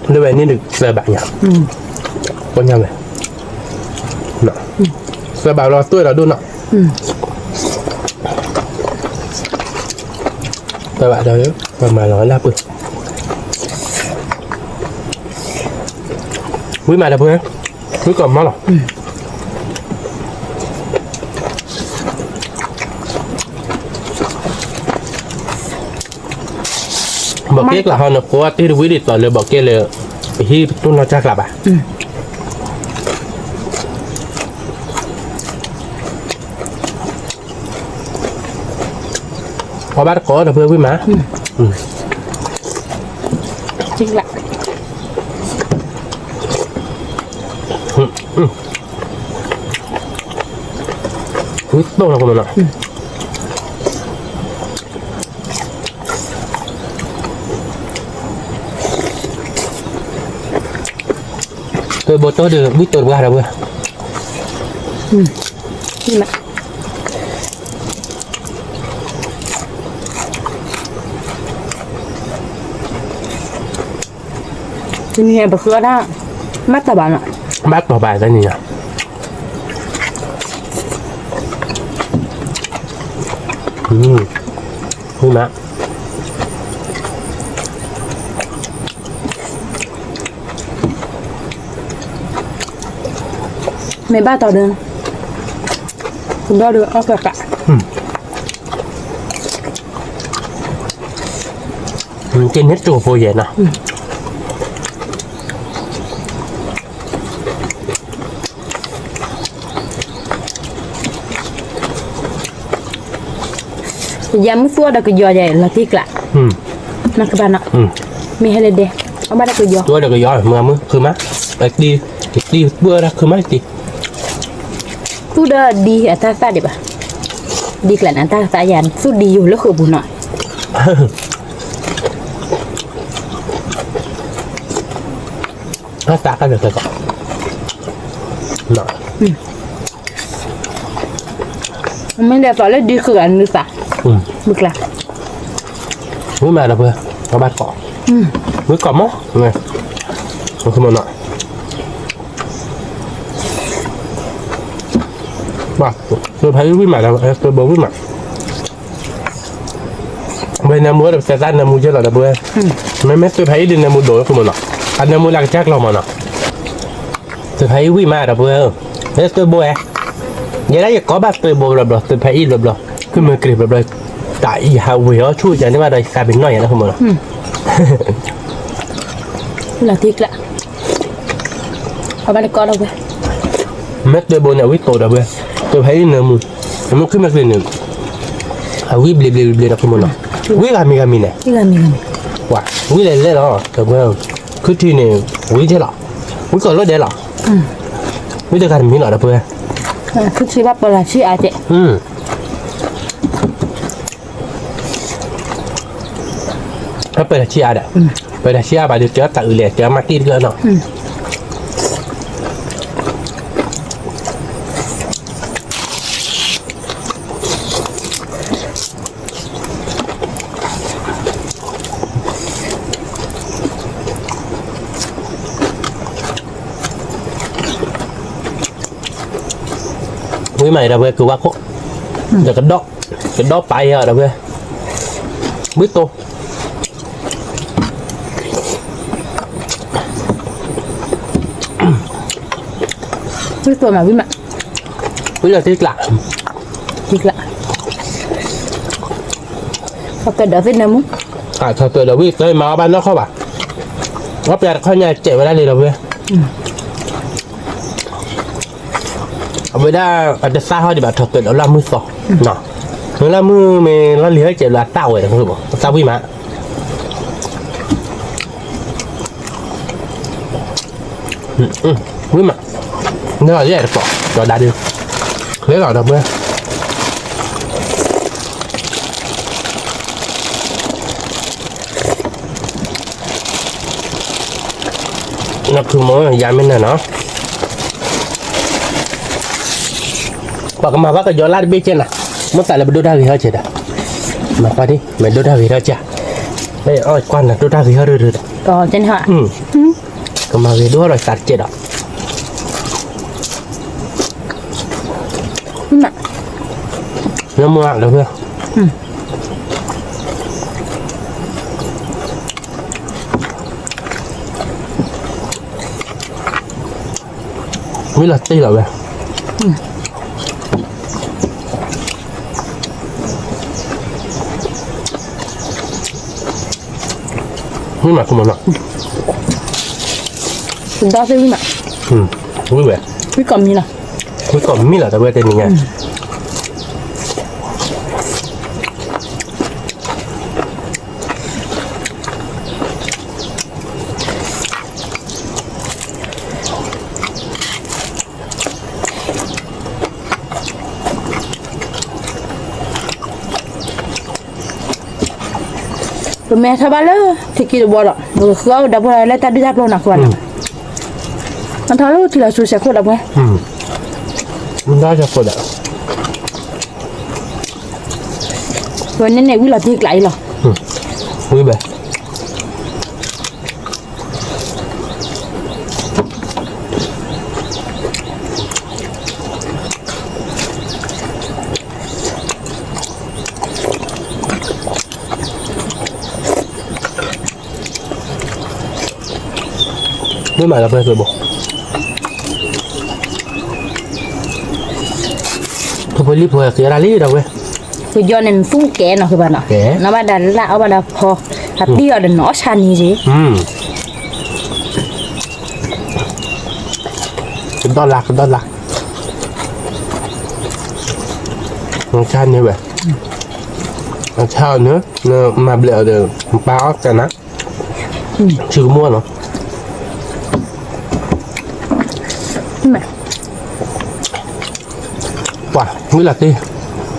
Như vậy nên được giờ bạn nhỉ? Có nhau này. Nọ. Giờ bảo là tôi là đun nọ. Các bạn đâu đấy mà nói là bự. Quý mà là bự. Quý còn món nào? Bỏ kết là hơn là có tí quý đi tỏ lời bỏ kết là khi tôi nó chắc là bà. Có bát có được với má. Chính lại. Quý tô là không nào. Tôi bố tôi được biết tôi qua đâu vừa. Ni mak. จะมีอะไรคือได้มัดตะบันอ่ะ บากต่อไปแล้วนี่อ่ะนี่มะ ไม่บ้าต่อเดินคุณรอดูเอากระกะ กินhết chùa phô vậy nè ยำไม่ฟัวดอกกระยอใหญ่ละที่กละนักกระบาลอ่ะมีให้เลยเดะเอาบ้านดอกกระยอ tôi được cái gió mưa mưa khơi má đi bữa ra khơi má đi สู้เด้อดีอัตราซาเดี๋ยวป่ะดีกละอัตราซายันสู้ดีอยู่แล้วคือบุญหน่อย nó tạt ra được rồi cậu nọ ไม่ได้ต่อเลยดีคืออันนึงสักบึกละ mới mà là vừa nó bát cỏ mới cỏ mó này nó không mà nọ bà tôi thấy với mặt là tôi bố với mặt bên nam mua được xe tan nam mua chưa là bữa mấy mét tôi thấy đi nam mua đổi không mà nọ anh nam mua lăng chắc lo mà nọ tôi thấy với mặt là bữa thế tôi bố vậy đấy có bác tôi bố rồi tôi thấy rồi cứ mới kịp rồi tại hào vì nó chui cho nên mà đây xa bên ngoài nó không mà ละที่กละเอาบ้านดอกกอเราไป mét tôi bố nhà với tôi rồi tôi thấy nam mua nó cứ mét lên nữa à quý bì nó không mà nọ quý gami này ที่กันมีกัน wow quý này lên đó được không cứ thi này quý thế lọ quý còn lối để lọ quý tôi cần miếng lọ được không คือชีวัตปลาชีอาเจ ถ้าเปิดเชียร์อ่ะเปิดเชียร์ไปเดี๋ยวเจอตะอือเหลี่ยเจอมาร์ตี้เกินเนาะวิใหม่เราเว้ยคือว่าโคเดี๋ยวกระดอกไปอ่ะเราเว้ยมืดโต ชื่อตัวมาวิมะ วิเราที่กละ ที่กละพอเกิดเดาฟินนะมุ้ง ถ้าเกิดเราวิ่งเลยมาบ้านนอกเข้าป่ะว่าเปลี่ยนข้าวเหนียวเจ็บไว้ได้เลยเราเว้ยเอาไว้ได้อาจจะซ่าเขาดีแบบถ้าเกิดเราล่ามือสองเนาะเมื่อล่ามือเมย์เราเลี้ยงเจ็บละเต้าเลยนะครับผมซ่าวิ่งมาวิ่งมาเนี่ยเราเรียกปอกจอดได้ดิเลี้ยงหน่อยเราเว้ยนักคือมั้งยามไม่นานเนาะปากมาว่าก็ย้อนลาดเบี้ยเจนอ่ะมันแต่ละเป็นดูได้กี่เท่าเจ็ดอ่ะมาพอดีไม่ดูได้กี่เท่าจ้ะเอ้ยอ้อยกวนนะดูได้กี่เท่าเรื่อย ก็เจนฮะ ก็มาดูอะไรสัตว์เจ็ดอ่ะ วิมะ เนื้อมือแล้วเพื่อวิลาตีเหรอเว้ยวิมาคุณมันอ่ะ คุณดาวซิวิมะ วิเว้ย วิกอมมีนะ วิก่อนมีเหรอแต่เว้ยเป็นยังไงเป็นแม่ชาวบ้านเลยที่กินบัวหรอกบัวเขาดับบัวแล้วแต่ดูจับเราหนักกว่ามันทำแล้วที่เราสูญเสียคนดับไง มันได้จะคนอ่ะ วันนี้เนี่ยวิลาที่ไกลหรอ วิเว้ย ไม่มาแล้วเพื่อนเคยบอกทุกคนรีบเพื่อเสียรายลี่เราเว้ย คือย้อนนั่นฟุ้งแกเนาะคือบ้านเนาะ แก น้ำบ้านดันละเอาบ้านพอถ้าเตี้ยเดินเนาะชันนี่สิ เป็นต้นรักน้องชาตินี่เว้ยน้องชาติเนื้อมาเบลอเดิมปลาออกกันนะชื่อมั่วเนาะ แม่ ว่ะไม่หลักดิ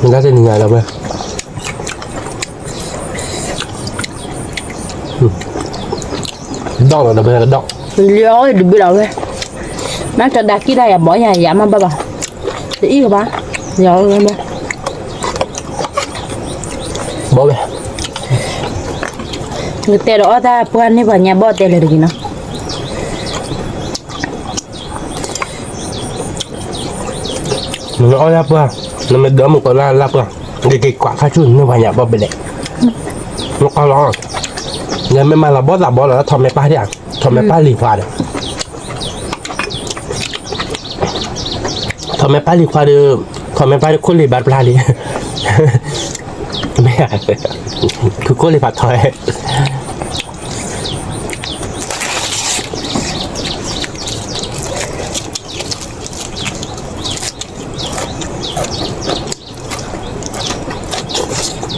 มันน่าจะยังไงแล้วเว้ยดอกเราเว้ยดอก เลี้ยวดิบเราเลยน่าจะดักกี่ได้อะบ่ใหญ่ยามันบ้าจะอีกบ้าเลี้ยวเลยไหม บอกเว้ย người ta đó ta quan đi vào nhà bỏ tiền là được gì nó มันเอาลับว่ะมันไม่เดิมมันก็ลับว่ะเด็กๆกว่าข้าชุ่นไม่ว่าอย่าบอกไปเลยมันก็ร้องเนี่ยไม่มาละบอสแล้วทำไม่ป้าที่อ่ะทำไม่ป้าหลีควาดทำไม่ป้าหลีควาดทำไม่ป้าคนหลีบาดปลาหลีไม่อยากคือคนหลีบาดถอย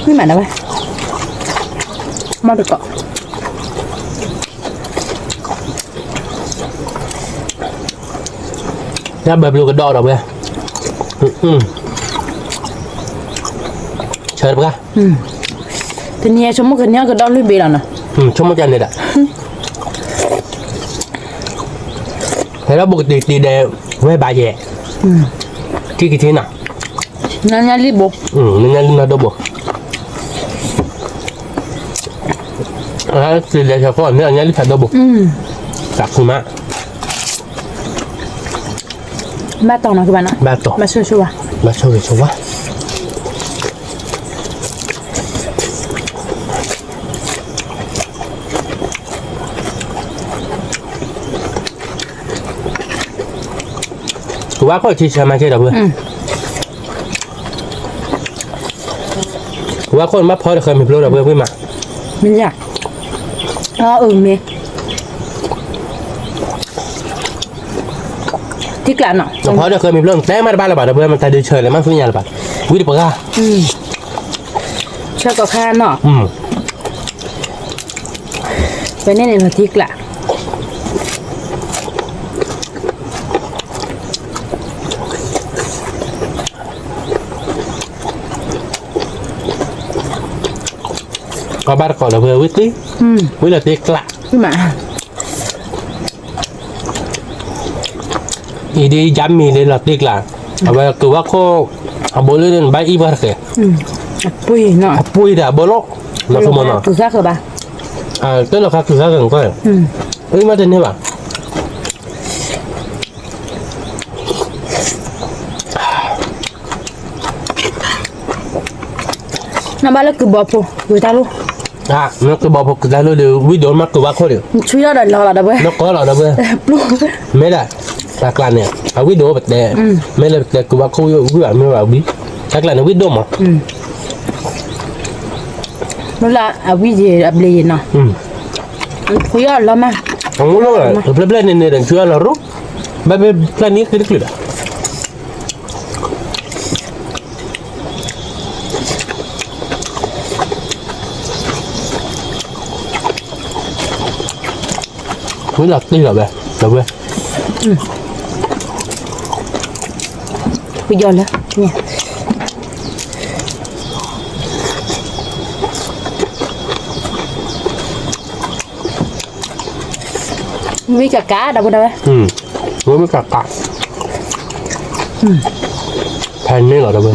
ไม่เหมือนนะเว้ยมาดูก่อน แล้วแบบลูกกระดอกเราเว้ยเชิญปะ ทีนี้ชั่วโมงนี้ก็ดอลลาร์เบลล์นะ ชั่วโมงจันทร์เนี่ยแหละแล้วปกติตีเดย์ไว้บายแย่ที่กี่ทีน่ะ นั่นยังรีบบอก นั่นน่าดูบ่ตีเดย์เฉพาะเนี่ยรีบผัดดูบ่จากคุณมะ บ้าตองนะคือบ้านนะ แบบต่อ มาช่วย มาช่วยชัวร์กูว่าก็ที่ใช่ไหมใช่หรือเปล่ากูว่าคนมาพอจะเคยมีโปรดับเบิลขึ้นมา มันอยากเมย์ที่กลางเนาะ พอจะเคยมีโปรแต่มาบ้านระบาดระเบิดมันตายดื้อเฉยเลยมันฟื้นยาระบาดวิธีปะก้า ชอบกับข้าเนาะไปแน่ในที่กลาง ก็บ้านก่อนระเบิดวิธีวิธีกละ ขึ้นมา อีดีย้ำมีเลยหลักตีกละเอาไว้คือว่าเขาเอาโบลิ่งใบอีบาร์เก ปุ้ยเนาะ ปุยเด้อโบโลเราสมมติเนาะ ตัวซ่าคือบ้า ก็เราคักคือซักกันก็เอ้ยมาเจนนี่ป่ะ น้ำบ้านแล้วคือบอปูอยู่ตาลูก nó cứ bỏ cái đó được video mắt của bác thôi được ช่วยเราได้รอเราได้เว้ย nó có là đâu vậy ปลุก mấy đây các là nè ở video bật đèn mấy là của bác không quý bạn mới vào biết các là nó video mà นั่นละเอาวิธีอับลีเนาะคุยกันแล้วมั้ย không có đâu là plan này đằng chưa là rút bây bây planนี้คือđược mới là đi rồi về rồi về คุยกันแล้วเนี่ยมีกะกะดับได้ไหม với mấy cặp cặp thành này là đâu về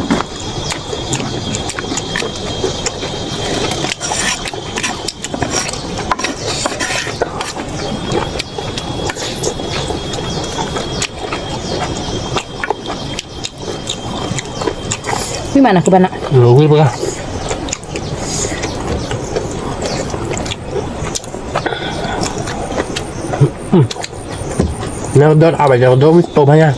พี่มันนะคือบ้านอ่ะ rồi quý bác nó đốt ao phải đốt tôm hay nha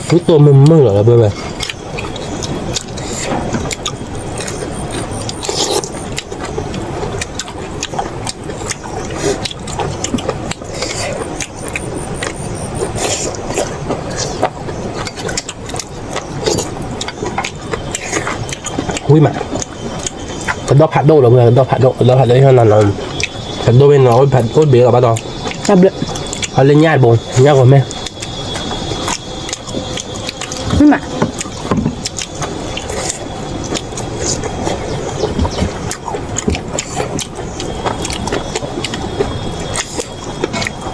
cái tôm mình mơ là bơ bơ ui mà cái đóผัดđô là cái đóผัดđấy hơn làผัดđô bên nóผัดcốt bía là bắt đầu chập được họ lên nhai bồn nhai của mẹ nhưng mà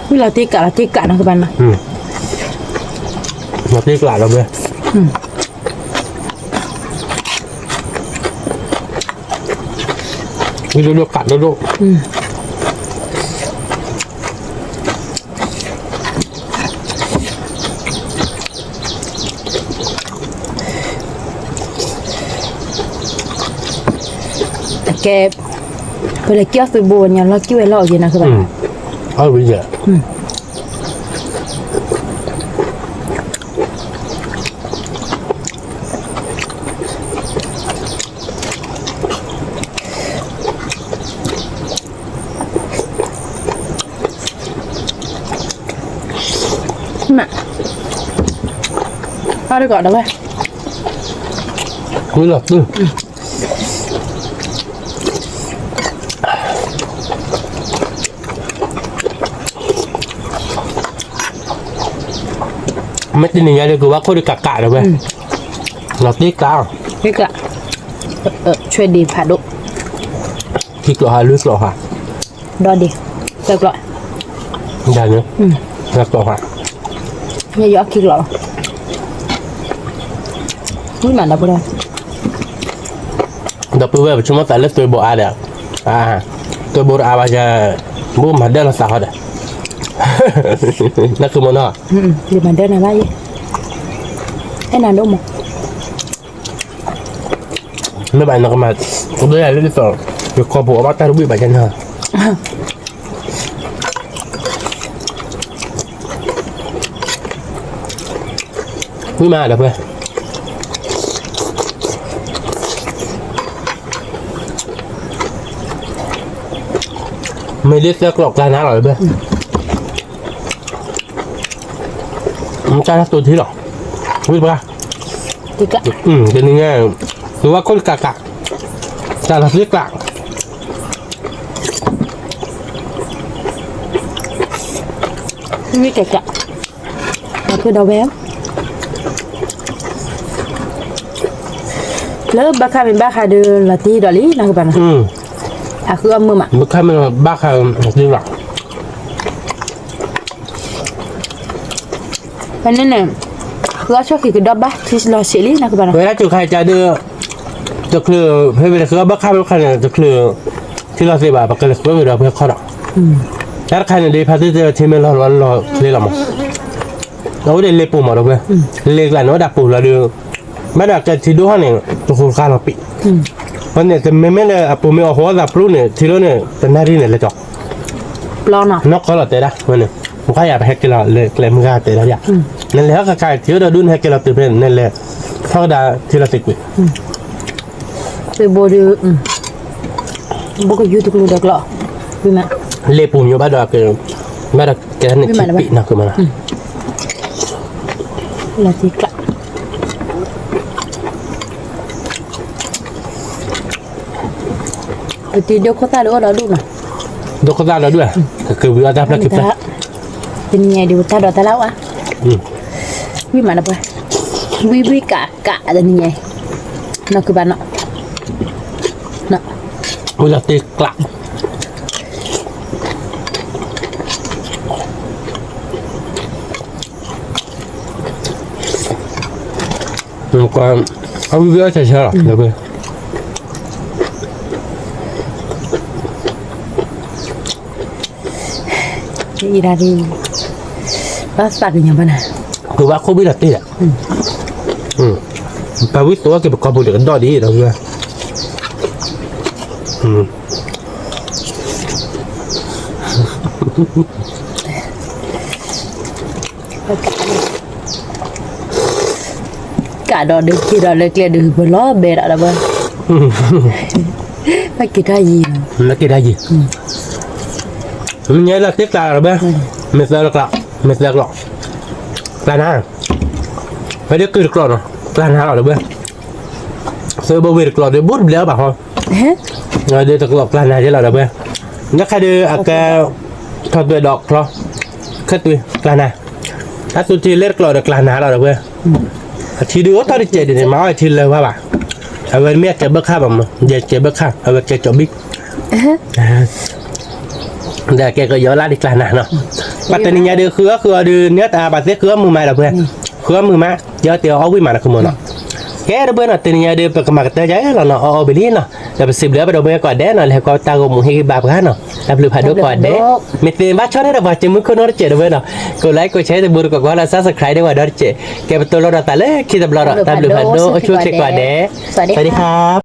là tiếc cả nó các bạn ạ nó tiếc lại rồi cái đồ cạn đồ kẹp bây giờ kéo từ buồn nhà nó kêu lọ gì nè các bạn bây giờ nè thôi được gọi đâu vậy cuối là tư mấy tin này được quá khôi được cả rồi vậy nó tiếc cao tiếc cả chơi đi phá độ tiếc lọ hai lướt lọ hả đo đi được rồi dạ nữa lướt lọ hả nhà gió kia lọ nhưng mà đâu có đâu đập về chúng ta lấy tôi bộ à đấy tôi bộ à bây giờ bố mà đây là sao đấy nó cứ muốn nó thì mà đây là bao nhiêu cái nào đâu mà mấy bạn nó mà cũng đấy là lấy tôi việc kho bộ bắt tay bị bài chân hả quý mà được rồi mấy đứa sẽ lọc ra ná rồi bây cái tôi thấy rồi biết ba thì cả cái này nghe tôiว่าคนกะแต่ละเรียกกะ như kẹt cả là cứ đầu béo lớp ba khai bên ba khai đưa là ti đỏ lý nào các bạn cứ âm mưa mà mới khai mình ba khai đi rồi vậy nên là cứ cho khi cái đó bác thì lo xử lý nào các bạn เวลาจุดใครจะเดือจะคือให้เวลาคือบ้าข้าวใครจะคือที่เราเสียบปากเลยก็เวลาเพื่อข้อดอกแล้วใครเนี่ยดีพาที่จะที่มันเราเรียกเราเราได้เลี้ยปูมาเราเพื่อเลี้ยงหลานว่าดับปูเราดูไม่ดับจะที่ดูห้องเนี่ยตัวคนข้าเราปิเพราะเนี่ยจะไม่เลยปูไม่เอาหัวดับปูเนี่ยที่เราเนี่ยเป็นหน้าที่เนี่ยเลยจ่อ lo nào นกเขาเราเตะได้มันเนี่ยผมก็อยากไปแฮกกินเราเลยเลยมึงก็เตะเราอยากนั่นแหละก็กลายที่เราดุนแฮกกินเราตื่นเป็นนั่นแหละเท่าดาที่เราติดวิ từ bồ đưa bố có youtube luôn được lọ vì mà เลี้ยปูอยู่บ้านเราคือบ้านเราแกเนี่ยคิดปีนะคือมัน là thì cả thì đâu có ta đâu đó đúng mà ดูเขาได้แล้วด้วยคือวิวจะพลักกิจ ta tình nhà điều ta đó ta lâu á vì mà nó vậy vì cả tình nhà nó cứ bán nó เวลาตีกลับมันก็เอาวิวจะเชื่อหรอเดี๋ยวไป đi ra đi bác bạc nhà bạn à คือว่าเขาวิลาตีอ่ะไปวิตัวเก็บกอบบุหรี่กันต่อดีเราด้วย cả đó được kia đó được kia được vừa lo bề đã bơ phải kia thay gì nó kia đây gì mình nhớ là tiếc là rồi bé mình sẽ được lọ là na phải được cứ được lọ rồi là na rồi bé sơ bao được lọ để bút léo bảo không rồi để được lọ là na chứ là rồi bé nhắc hai đứa cái thật về đọt rồi khất đi là naถ้าตัวที่เล็กลอดกลางนาเราเว้ยทีดูตอนที่เจดีเนี่ยมาไอ้ทีเลยว่าบ่าเอาไว้เมียเก็บเบิกข้าบ่มาเดี๋ยวเก็บเบิกข้าเอาไว้เก็บจบบิ๊กแต่แกก็ย้อนลาดกลางนาเนาะปัตตานีเดือคือเดือเนื้อตาปัตเตคือมือมาเราเว้ยคือมือมาเดี๋ยวเตี๋ยวเอาไว้มานะคือมือเนาะแกเราเว้ยเนาะตานีเดือไปกมาเตยใจเราเนาะเอาไปลีเนาะแต่ไปสิบเหลือไปเราเว้ยก่อนเด้เนาะแล้วก็ตาโกมุให้บาปกันเนาะแล้วหรือผ่านดูก่อนเด้ไม่เต็มบ้าชอบได้เราว่าจะมึงคนนั้นเจ๋อเว้ยเนาะก็ไลค์ก็แชร์แต่บุญก็ว่าเราซับสไครต์ได้ว่าดอเจ๋แกเป็นตัวเราตาเล่คิดแต่เราตามหรือผ่านดูช่วยเช็คก่อนเด้สวัสดีครับ